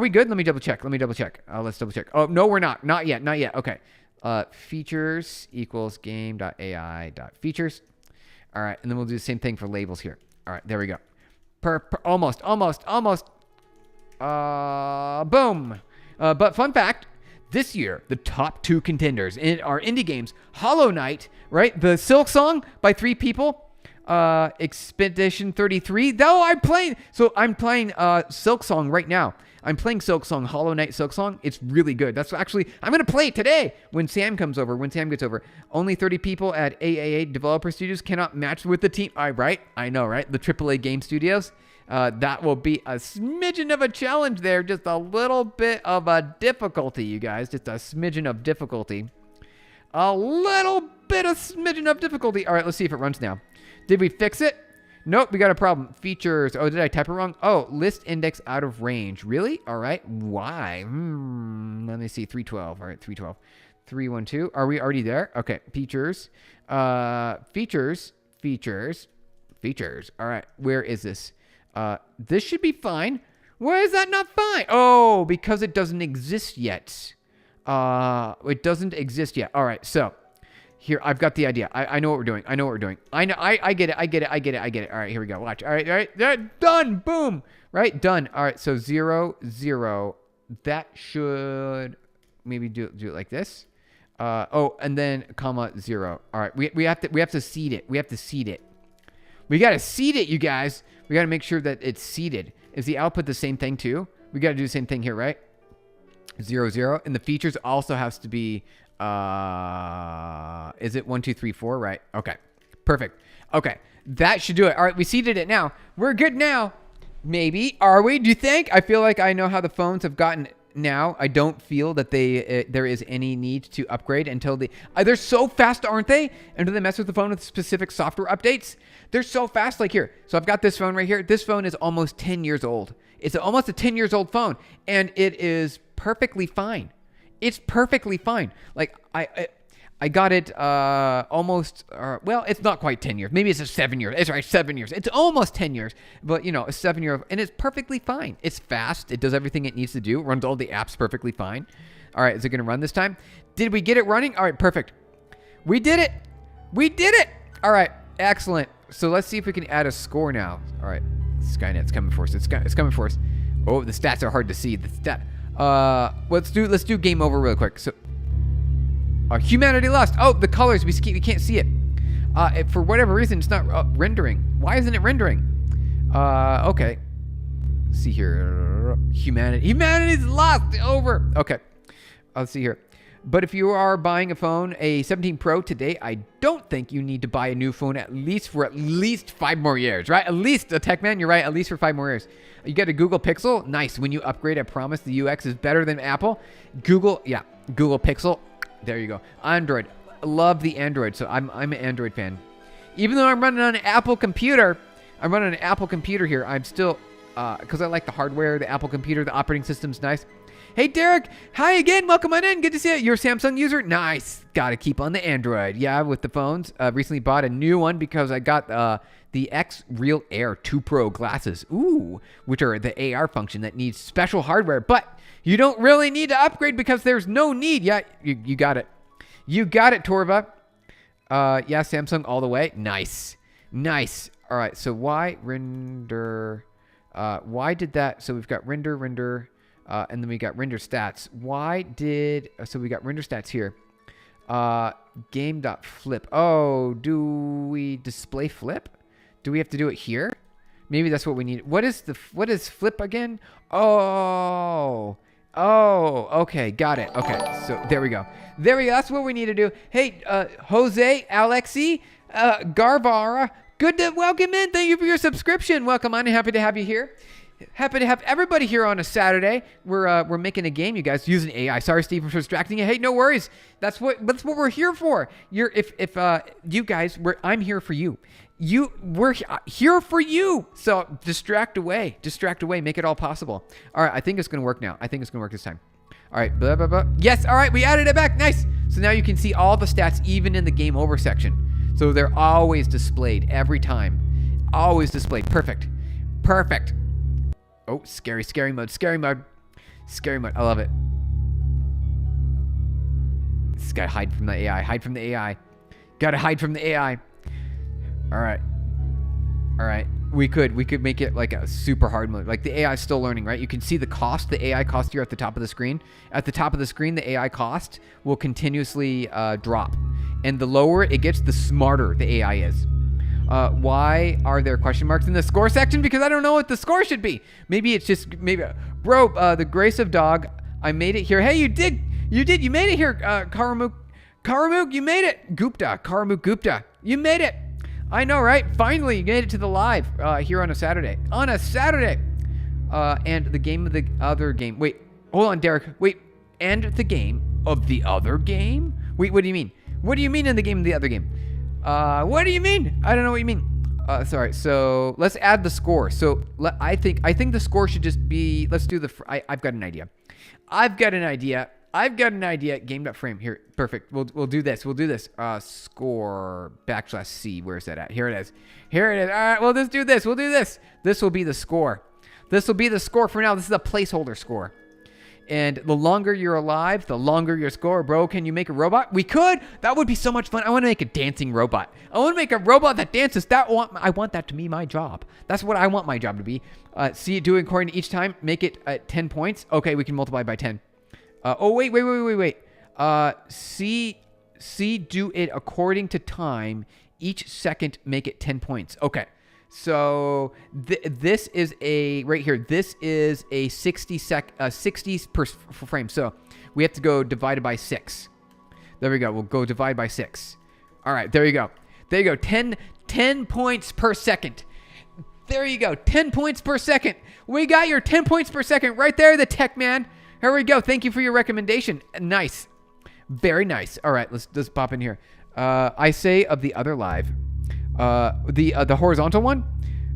good? Let me double check. Let's double check. Oh, no, we're not. Not yet. Okay. Features equals game.ai.features. All right. And then we'll do the same thing for labels here. All right. There we go. Almost. Boom. But fun fact, this year, the top 2 contenders in our indie games, Hollow Knight, right? The Silk Song by 3 people. Expedition 33. No, I'm playing Silk Song right now. I'm playing Silk Song, Hollow Knight Silk Song. It's really good. That's actually, I'm going to play it today when Sam gets over. Only 30 people at AAA Developer Studios cannot match with the team. Right? I know, right? The AAA game studios. That will be a smidgen of a challenge there. Just a little bit of a difficulty, you guys. Just a smidgen of difficulty. All right, let's see if it runs now. Did we fix it? Nope, we got a problem. Features. Oh, did I type it wrong? Oh, list index out of range. Really? All right. Why? Let me see. 312. All right, 312. 312. Are we already there? Okay. Features. Features. All right. Where is this? This should be fine. Why is that not fine? Oh, because it doesn't exist yet. It doesn't exist yet. All right. So here, I've got the idea. I know what we're doing. I get it. All right, here we go. Watch. All right. Done. Boom. Right. Done. All right. So 0, 0. That should maybe do it like this. And then comma 0. All right. We have to seed it. We got to seed it, you guys. We got to make sure that it's seeded. Is the output the same thing too? We got to do the same thing here, right? 0, 0. And the features also has to be, is it 1, 2, 3, 4? Right. Okay. Perfect. Okay. That should do it. All right. We seeded it now. We're good now. Maybe. Are we? Do you think? I feel like I know how the phones have gotten now. I don't feel that there is any need to upgrade until they're so fast, aren't they? And do they mess with the phone with specific software updates? They're so fast. Like here. So I've got this phone right here. This phone is almost 10 years old. It's almost a 10 years old phone, and it is perfectly fine. It's perfectly fine. Like I got it almost, well, it's not quite 10 years. Maybe it's 7 years. It's right, 7 years. It's almost 10 years, but you know, a 7 year, and it's perfectly fine. It's fast. It does everything it needs to do. It runs all the apps perfectly fine. All right, is it going to run this time? Did we get it running? All right, perfect. We did it. We did it. All right, excellent. So let's see if we can add a score now. All right, Skynet's coming for us. It's coming for us. Oh, the stats are hard to see. Let's do game over real quick. So. Humanity lost. Oh, the colors, we can't see it. For whatever reason, it's not rendering. Why isn't it rendering? Okay. Let's see here. Humanity's lost. Over. Okay. Let's see here. But if you are buying a phone, a 17 Pro today, I don't think you need to buy a new phone for at least 5 more years, right? At least, Tech Man, you're right, at least for 5 more years. You get a Google Pixel. Nice. When you upgrade, I promise the UX is better than Apple. Google Pixel. There you go. Android. Love the Android. So I'm an Android fan. Even though I'm running on an Apple computer, here. I'm still, because I like the hardware, the Apple computer, the operating system's nice. Hey, Derek. Hi again. Welcome on in. Good to see you. You're a Samsung user? Nice. Got to keep on the Android. Yeah, with the phones. Recently bought a new one because I got the X Real Air 2 Pro glasses. Ooh, which are the AR function that needs special hardware. But you don't really need to upgrade because there's no need. Yeah, you got it. You got it, Torva. Yeah, Samsung all the way. Nice. Nice. All right, so why render? Why did that? So we've got render, and then we got render stats. So we got render stats here. Game.flip. Oh, do we display flip? Do we have to do it here? Maybe that's what we need. What is flip again? Oh, okay. Got it. Okay. So there we go. That's what we need to do. Hey, Jose, Alexi, Garvara, good to welcome in. Thank you for your subscription. Welcome on. Happy to have you here. Happy to have everybody here on a Saturday. We're making a game, you guys, using AI. Sorry, Steve, for distracting you. Hey, no worries. That's what we're here for. You guys, I'm here for you. We're here for you. So distract away. Make it all possible. All right, I think it's gonna work now. I think it's gonna work this time. All right, blah, blah, blah. Yes, all right, we added it back. Nice. So now you can see all the stats, even in the game over section. So they're always displayed every time. Always displayed. Perfect. Oh, scary mode. I love it. This guy hide from the AI. Gotta hide from the AI. All right. We could make it like a super hard mode. Like the AI is still learning, right? You can see the cost, the AI cost here at the top of the screen. At the top of the screen, the AI cost will continuously drop. And the lower it gets, the smarter the AI is. Why are there question marks in the score section? Because I don't know what the score should be. Maybe it's just, bro, the grace of dog, I made it here. Hey, you did, you made it here, Karamuk, you made it. Karamuk Gupta, you made it. I know, right? Finally, you made it to the live here on a Saturday. And the game of the other game. Wait, hold on, Derek. Wait, and the game of the other game? Wait, what do you mean? What do you mean in the game of the other game? What do you mean? I don't know what you mean. Sorry. So let's add the score. So I think the score should just be. Let's do I've got an idea. Game.frame here. Perfect. We'll do this. Score /C. Where's that at? Here it is. All right. We'll just do this. This will be the score. For now. This is a placeholder score. And the longer you're alive, the longer your score. Bro, can you make a robot? We could. That would be so much fun. I want to make a dancing robot. I want to make a robot that dances. I want that to be my job. That's what I want my job to be. See it doing according to each time. Make it 10 points. Okay, we can multiply by 10. Wait. See do it according to time. Each second, make it 10 points. Okay. So this is a right here. This is a 60 per frame. So we have to go divided by 6. There we go. We'll go divide by 6. All right, there you go. There you go. 10 points per second. There you go. 10 points per second. We got your 10 points per second right there, the tech man. Here we go. Thank you for your recommendation. Nice. Very nice. All right, let's pop in here. I say of the other live. The horizontal one?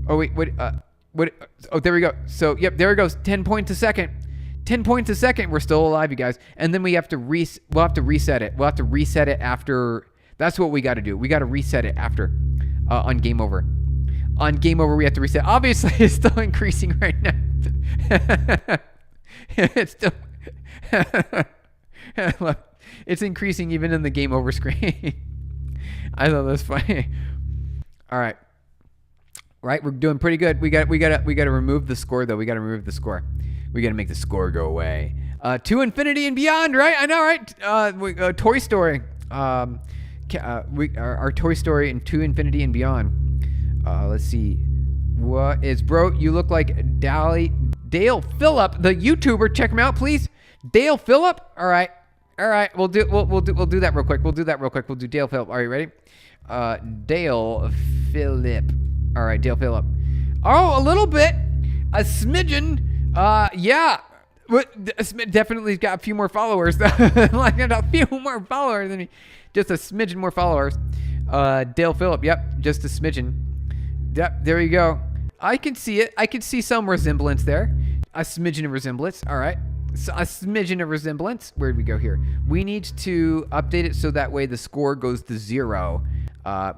Oh, wait, what? Oh, there we go. So, yep, there it goes. 10 points a second. 10 points a second. We're still alive, you guys. And then we'll have to reset it. We'll have to reset it after. That's what we got to do. We got to reset it after on game over. On game over, we have to reset. Obviously, it's still increasing right now. It's still. Look, it's increasing even in the game over screen. I thought that was funny. All right. Right, we're doing pretty good. We got to remove the score though. We got to remove the score. We got to make the score go away. To infinity and beyond, right? I know, right? Toy Story. Our Toy Story and To Infinity and Beyond. Let's see. What is bro? You look like Dale Phillip, the YouTuber. Check him out, please. Dale Phillip. All right. We'll do that real quick. We'll do Dale Phillip. Are you ready? Dale Phillip. All right, Dale Phillip. Oh, a little bit. A smidgen. Yeah. Definitely got a few more followers. Like a few more followers than me. Just a smidgen more followers. Dale Phillip. Yep, just a smidgen. Yep, there you go. I can see it. I can see some resemblance there. A smidgen of resemblance. All right. So a smidgen of resemblance. Where did we go here? We need to update it so that way the score goes to 0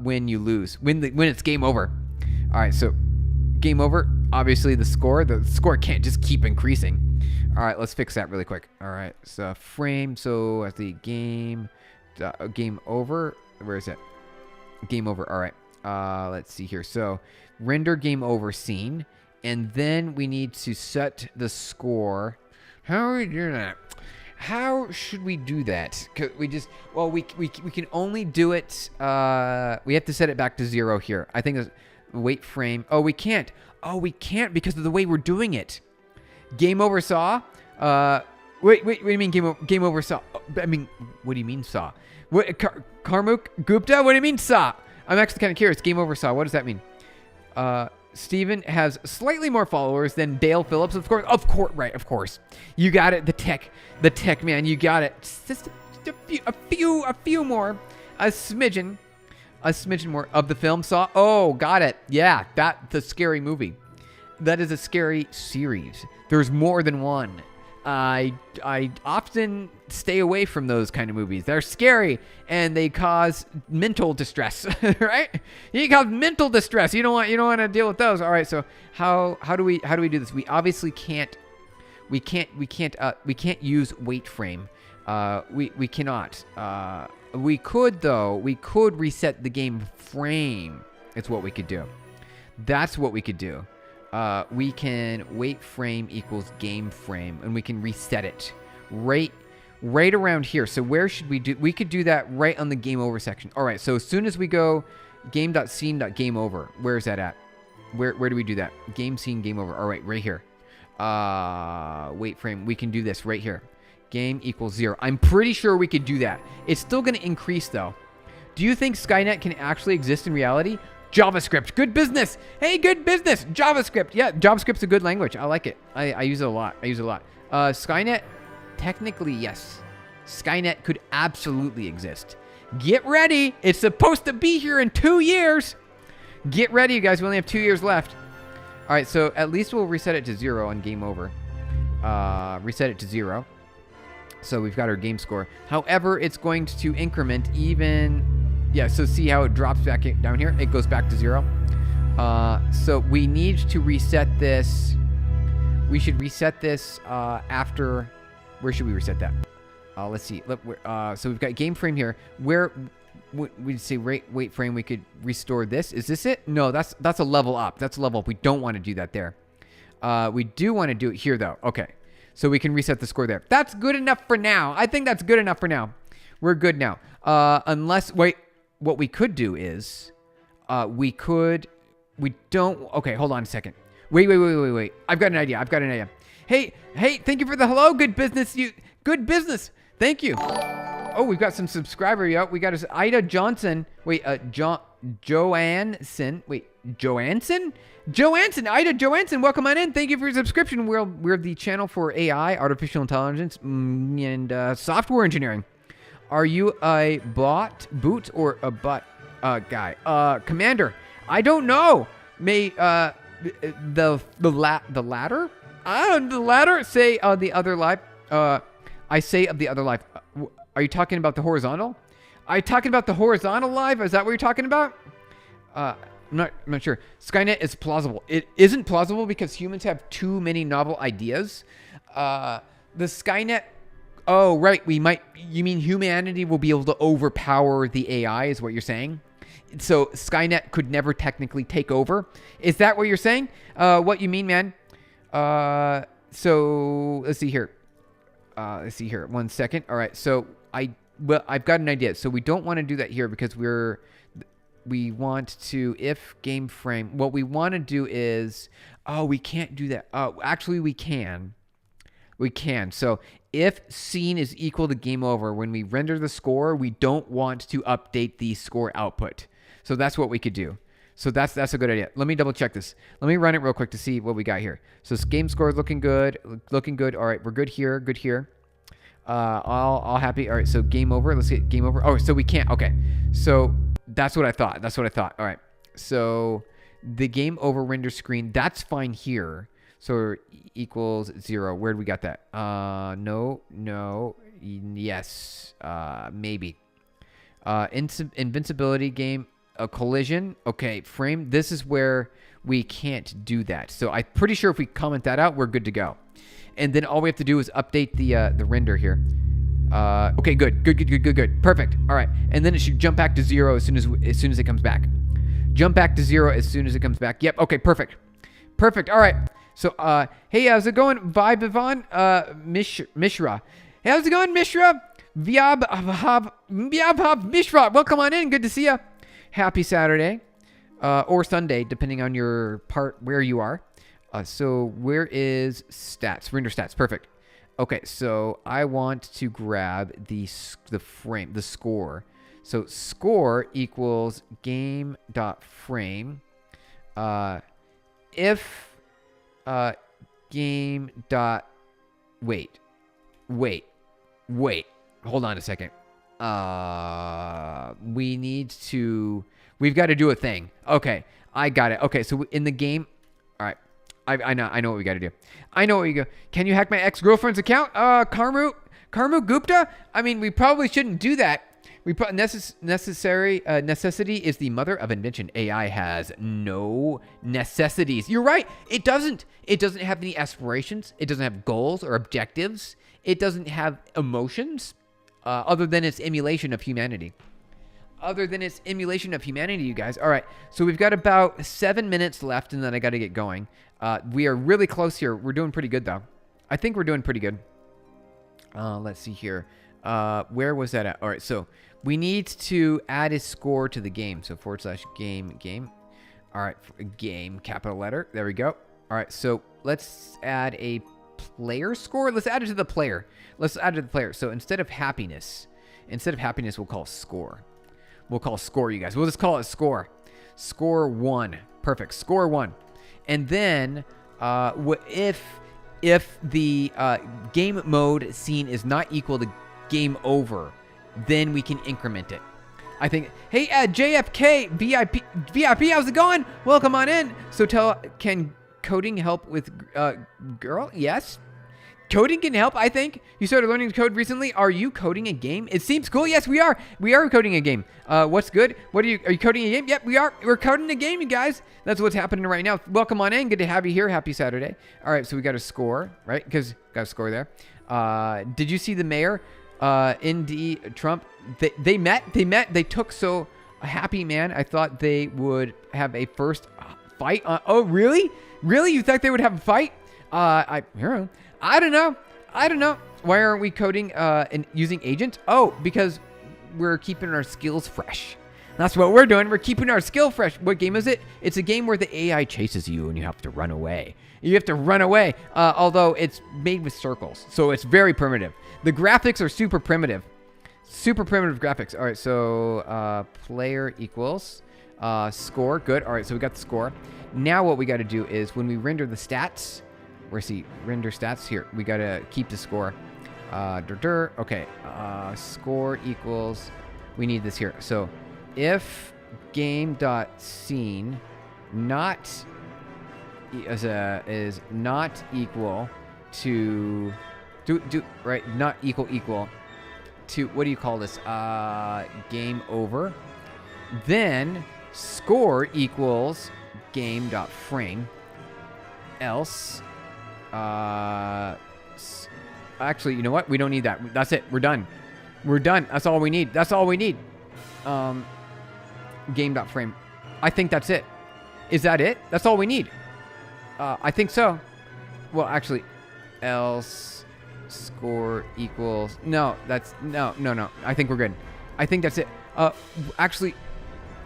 when you lose. When it's game over. All right, so game over. Obviously, the score can't just keep increasing. All right, let's fix that really quick. All right, so frame. So at the game over. Where is it? Game over. All right. Let's see here. So render game over scene, and then we need to set the score. How are we doing that? How should we do that? Cause we can only do it. We have to set it back to 0 here. I think it's wait frame. Oh, we can't. Oh, we can't because of the way we're doing it. Game over saw. Wait. What do you mean game over saw? I mean, what do you mean saw? What Karmuk Gupta? What do you mean saw? I'm actually kind of curious. Game over saw. What does that mean? Steven has slightly more followers than Dale Phillips, of course. Right, of course. You got it, the tech man. You got it. Just a few more, a smidgen more of the film Saw. Oh, got it. Yeah, the scary movie. That is a scary series. There's more than one. I often stay away from those kind of movies. They're scary and they cause mental distress, right? You cause mental distress. You don't want to deal with those. All right. So how do we do this? We obviously can't use wait frame. We cannot. We could though. We could reset the game frame. It's what we could do. That's what we could do. We can wait frame equals game frame, and we can reset it right around here. So where should we do? We could do that right on the game over section. All right. So as soon as we go game.scene.game over, where is that at? Where do we do that? Game scene game over. All right, right here. Wait frame. We can do this right here. Game equals 0. I'm pretty sure we could do that. It's still going to increase though. Do you think Skynet can actually exist in reality? JavaScript, good business. Hey, good business. JavaScript, yeah, JavaScript's a good language. I like it. I use it a lot. Skynet, technically, yes. Skynet could absolutely exist. Get ready. It's supposed to be here in 2 years. Get ready, you guys. We only have 2 years left. All right, so at least we'll reset it to 0 on game over. Reset it to 0. So we've got our game score. However, it's going to increment even... Yeah, so see how it drops back down here? It goes back to 0. So we need to reset this. We should reset this after... Where should we reset that? Let's see. So we've got game frame here. Where we'd say wait frame, we could restore this. Is this it? No, that's a level up. That's a level up. We don't want to do that there. We do want to do it here, though. Okay. So we can reset the score there. That's good enough for now. I think that's good enough for now. We're good now. Unless... Wait. What we could do is we could We don't. Okay, hold on a second. Wait. I've got an idea. Hey, thank you for the hello. Good business. Good business. Thank you. Oh, we've got some subscriber. Yeah, we got Ida Johnson. Wait, Joanson. Wait, Joanson? Ida Joanson, welcome on in. Thank you for your subscription. We're the channel for AI, artificial intelligence, and software engineering. Are you a boot or a guy? Commander, I don't know. May the latter? The latter. Say the other life. I say of the other life. Are you talking about the horizontal? Are you talking about the horizontal life? Is that what you're talking about? I'm not sure. Skynet is plausible. It isn't plausible because humans have too many novel ideas. The Skynet. Oh, right. You mean humanity will be able to overpower the AI is what you're saying? So Skynet could never technically take over. Is that what you're saying? What you mean, man? So let's see here. 1 second. All right. So I've got an idea. So we don't want to do that here because we want to, if game frame, what we want to do is, we can't do that. Actually we can. So if scene is equal to game over, when we render the score, we don't want to update the score output. So that's what we could do. So that's a good idea. Let me double check this. Let me run it real quick to see what we got here. So this game score is looking good. All right, we're good here. All happy. All right, so game over. Let's get game over. Oh, so we can't. Okay, so that's what I thought. All right, so the game over render screen, that's fine here. So equals 0. Where do we got that? No, yes, maybe. Invincibility game, a collision. Okay, frame. This is where we can't do that. So I'm pretty sure if we comment that out, we're good to go. And then all we have to do is update the render here. Okay, good. Perfect. All right, and then it should jump back to 0 as soon as it comes back. Jump back to 0 as soon as it comes back. Yep. Okay. Perfect. All right. So, hey, how's it going? Vivan, Mishra. Hey, how's it going, Mishra? Vyabhav Mishra. Welcome on in. Good to see you. Happy Saturday, or Sunday, depending on your part where you are. So where is stats? Render stats. Perfect. Okay, so I want to grab the frame, the score. So score equals game.frame. If game dot wait. Hold on a second. We've got to do a thing. Okay, I got it. Okay, so in the game, all right. I know what we got to do. I know what you go. Can you hack my ex-girlfriend's account? Karmu Gupta? I mean, we probably shouldn't do that. Necessity is the mother of invention. AI has no necessities. You're right. It doesn't. It doesn't have any aspirations. It doesn't have goals or objectives. It doesn't have emotions, other than its emulation of humanity. You guys. All right. So we've got about 7 minutes left, and then I got to get going. We are really close here. We're doing pretty good, though. I think we're doing pretty good. Let's see here. Where was that at? All right. So we need to add a score to the game. So / game. All right. Game, capital letter. There we go. All right. So let's add a player score. Let's add it to the player. So instead of happiness, we'll call score. We'll call score, you guys. We'll just call it score. Score 1. Perfect. Score 1. And then if the game mode scene is not equal to game over, then we can increment it. I think. Hey, JFK VIP, how's it going? Welcome on in. So can coding help with girl? Yes. Coding can help, I think. You started learning to code recently. Are you coding a game? It seems cool. Yes, we are. We are coding a game. What's good? Are you coding a game? Yep, we are. We're coding a game, you guys. That's what's happening right now. Welcome on in. Good to have you here. Happy Saturday. All right, so we got a score, right? Because got a score there. Did you see the mayor, ND Trump? They met. They took so happy, man. I thought they would have a first fight. Oh, really? Really? You thought they would have a fight? I don't know. Why aren't we coding and using agent? Oh, because we're keeping our skills fresh. That's what we're doing. We're keeping our skill fresh. What game is it? It's a game where the AI chases you and you have to run away. You have to run away, although it's made with circles, so it's very primitive. The graphics are super primitive. Super primitive graphics. All right, so player equals score. Good. All right, so we got the score. Now what we got to do is when we render the stats, where's the render stats? Here, we got to keep the score. Okay, score equals, we need this here. So if game.scene not is not equal to right, not equal to, what do you call this, game over, then score equals game.frame, else actually, you know what, we don't need that. That's it. We're done. That's all we need. Game.frame. I think that's it. Is that it? That's all we need. I think so. Well, actually, else score equals, no, that's no. I think we're good. I think that's it. Actually,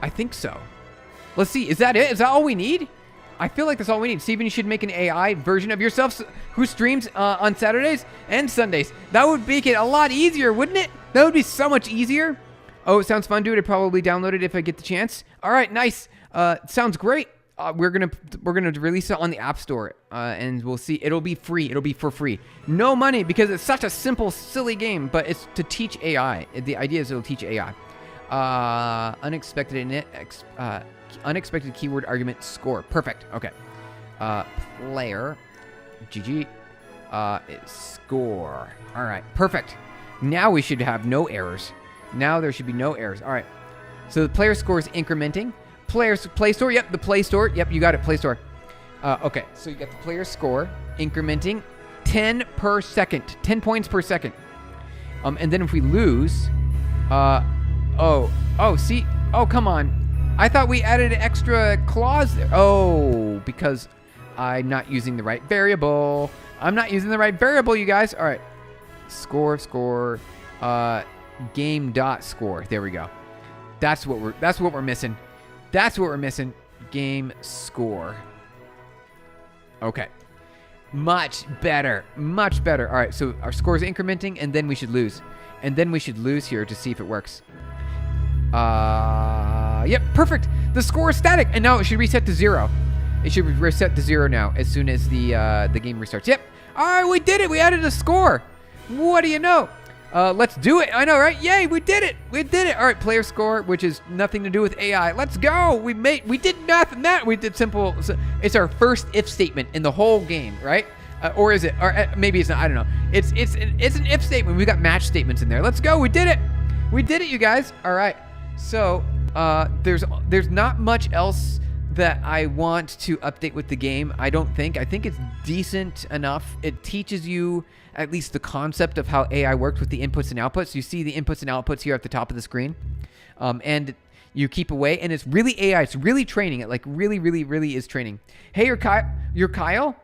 I think so. Let's see. Is that it? Is that all we need? I feel like that's all we need. Steven, you should make an AI version of yourself who streams on Saturdays and Sundays. That would make it a lot easier, wouldn't it? That would be so much easier. Oh, it sounds fun, dude. I'd probably download it if I get the chance. All right, nice. Sounds great. We're gonna release it on the App Store, and we'll see. It'll be free. It'll be for free. No money, because it's such a simple, silly game. But it's to teach AI. The idea is it'll teach AI. Unexpected keyword argument score. Perfect. Okay. Player. GG. Score. All right. Perfect. Now we should have no errors. Now there should be no errors. All right. So the player score is incrementing. Play store. Yep. The Play Store. Yep. You got it. Play Store. Okay. So you got the player score incrementing 10 per second. 10 points per second. And then if we lose, see. Oh, come on. I thought we added an extra clause there. Oh, because I'm not using the right variable. I'm not using the right variable, you guys. All right. Score, game dot score. There we go. That's what we're missing. That's what we're missing. Game score. Okay. Much better. Much better. All right. So our score is incrementing, and then we should lose. And then we should lose here to see if it works. Yep, perfect. The score is static, and now it should reset to 0. It should reset to 0 now as soon as the game restarts. Yep. All right, we did it. We added a score. What do you know? Let's do it. I know, right? Yay, we did it. We did it. All right, player score, which is nothing to do with AI. Let's go. We did nothing. We did simple. It's our first if statement in the whole game, right? Or is it? Or maybe it's not. I don't know. It's an if statement. We got match statements in there. Let's go. We did it. We did it, you guys. All right. So there's not much else that I want to update with the game. I don't think. I think it's decent enough. It teaches you at least the concept of how AI works with the inputs and outputs. You see the inputs and outputs here at the top of the screen, and you keep away. And it's really AI. It's really training. It like really is training. Hey, you're Kyle.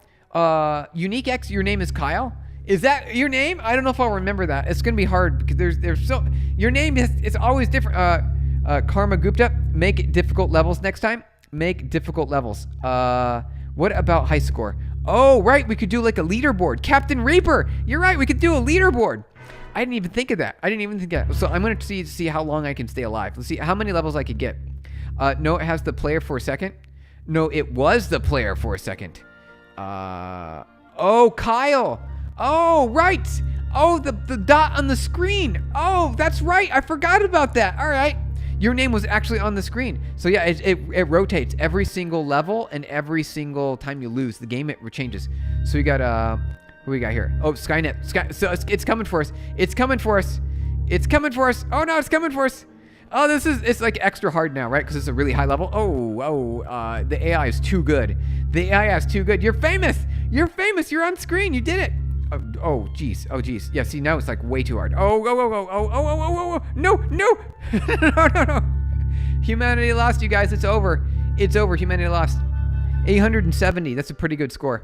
Unique X. Your name is Kyle. Is that your name? I don't know if I'll remember that. It's gonna be hard because there's so your name it's always different. Karma Gupta, make difficult levels next time. Make difficult levels. What about high score? Oh, right. We could do like a leaderboard. Captain Reaper. You're right. We could do a leaderboard. I didn't even think of that. So I'm going to see how long I can stay alive. Let's see how many levels I could get. No, it has the player for a second. No, it was the player for a second. Oh, Kyle. Oh, right. Oh, the dot on the screen. Oh, that's right. I forgot about that. All right. Your name was actually on the screen. So yeah, it rotates every single level, and every single time you lose the game, it changes. So we got who we got here? Oh, Skynet. So it's coming for us. It's coming for us. It's coming for us. Oh no, it's coming for us. Oh, it's like extra hard now, right? Because it's a really high level. The AI is too good. The AI is too good. You're famous. You're famous. You're on screen. You did it. Oh, geez. Yeah, see, now it's like way too hard. Oh. No. No. Humanity lost, you guys. It's over. Humanity lost. 870. That's a pretty good score.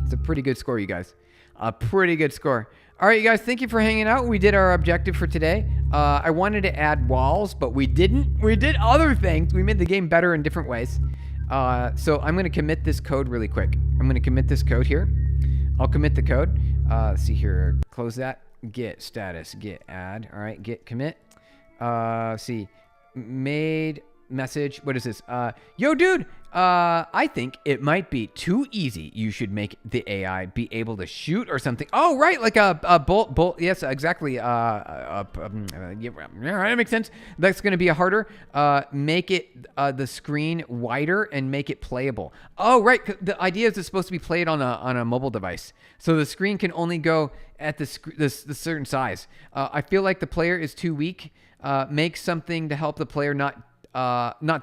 It's a pretty good score, you guys. A pretty good score. All right, you guys, thank you for hanging out. We did our objective for today. I wanted to add walls, but we didn't. We did other things. We made the game better in different ways. So I'm going to commit this code really quick. I'm going to commit this code here. I'll commit the code. Let's see here. Close that. Git status. Git add. All right. Git commit. See. Made message. What is this? Yo, dude. I think it might be too easy. You should make the AI be able to shoot or something. Oh, right. Like a bolt. Yes, exactly. Yeah, that makes sense. That's going to be a harder. Make it the screen wider and make it playable. Oh, right. The idea is it's supposed to be played on a mobile device. So the screen can only go at the certain size. I feel like the player is too weak. Make something to help the player not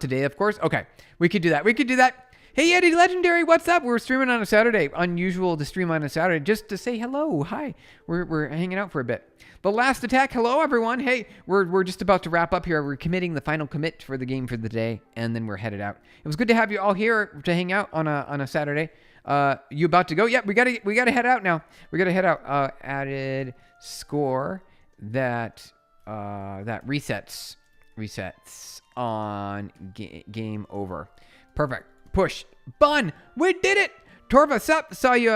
today, of course. Okay, we could do that. We could do that. Hey, Eddie Legendary, what's up? We're streaming on a Saturday. Unusual to stream on a Saturday. Just to say hello. Hi. We're hanging out for a bit. The last attack. Hello, everyone. Hey, we're just about to wrap up here. We're committing the final commit for the game for the day, and then we're headed out. It was good to have you all here to hang out on a Saturday. You about to go? Yep. We gotta head out now. We gotta head out. Added score that resets on game over. Perfect. Push. Bun. We did it. Torva, sup? Saw you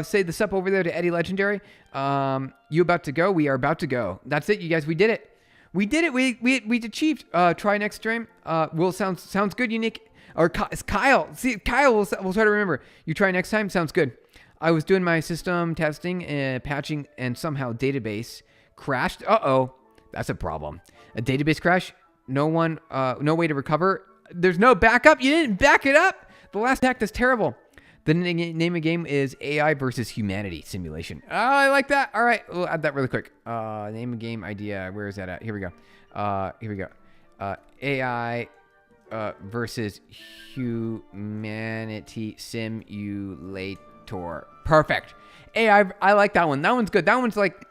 say the sup over there to Eddie Legendary. You about to go? We are about to go. That's it, you guys. We did it. We did it. We achieved. Try next stream. Will sounds good, Unique. Or it's Kyle. See, Kyle will try to remember. You try next time. Sounds good. I was doing my system testing and patching, and somehow database crashed. Uh-oh. That's a problem. A database crash. No way to recover. There's no backup. You didn't back it up. The last attack, that's terrible. The name of the game is AI versus Humanity Simulation. Oh, I like that. All right, we'll add that really quick. Name of game idea. Where is that at? Here we go. AI versus Humanity Simulator. Perfect. AI. I like that one. That one's good. That one's like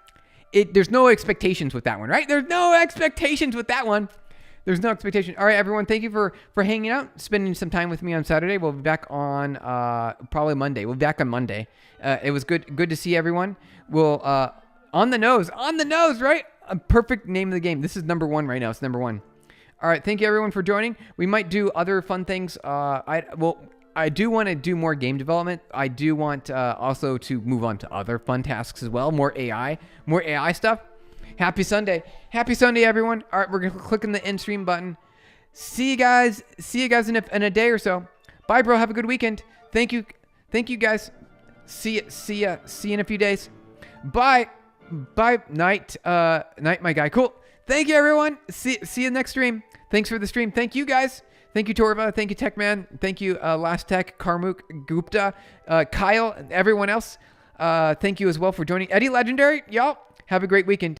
there's no expectations with that one, right? There's no expectations with that one. There's no expectation. All right, everyone. Thank you for hanging out, spending some time with me on Saturday. We'll be back on probably Monday. We'll be back on Monday. It was good to see everyone. We'll on the nose, right? A perfect name of the game. This is number 1 right now. It's number 1. All right. Thank you, everyone, for joining. We might do other fun things. I do want to do more game development. I do want also to move on to other fun tasks as well. More AI stuff. Happy Sunday, everyone. All right, we're gonna click on the end stream button. See you guys in a day or so. Bye, bro. Have a good weekend. Thank you, guys. See ya in a few days. Bye, night, my guy. Cool. Thank you, everyone. See you next stream. Thanks for the stream. Thank you, guys. Thank you, Torva. Thank you, Techman. Thank you, Last Tech, Karmuk, Gupta, Kyle, and everyone else. Thank you as well for joining. Eddie Legendary, y'all. Have a great weekend.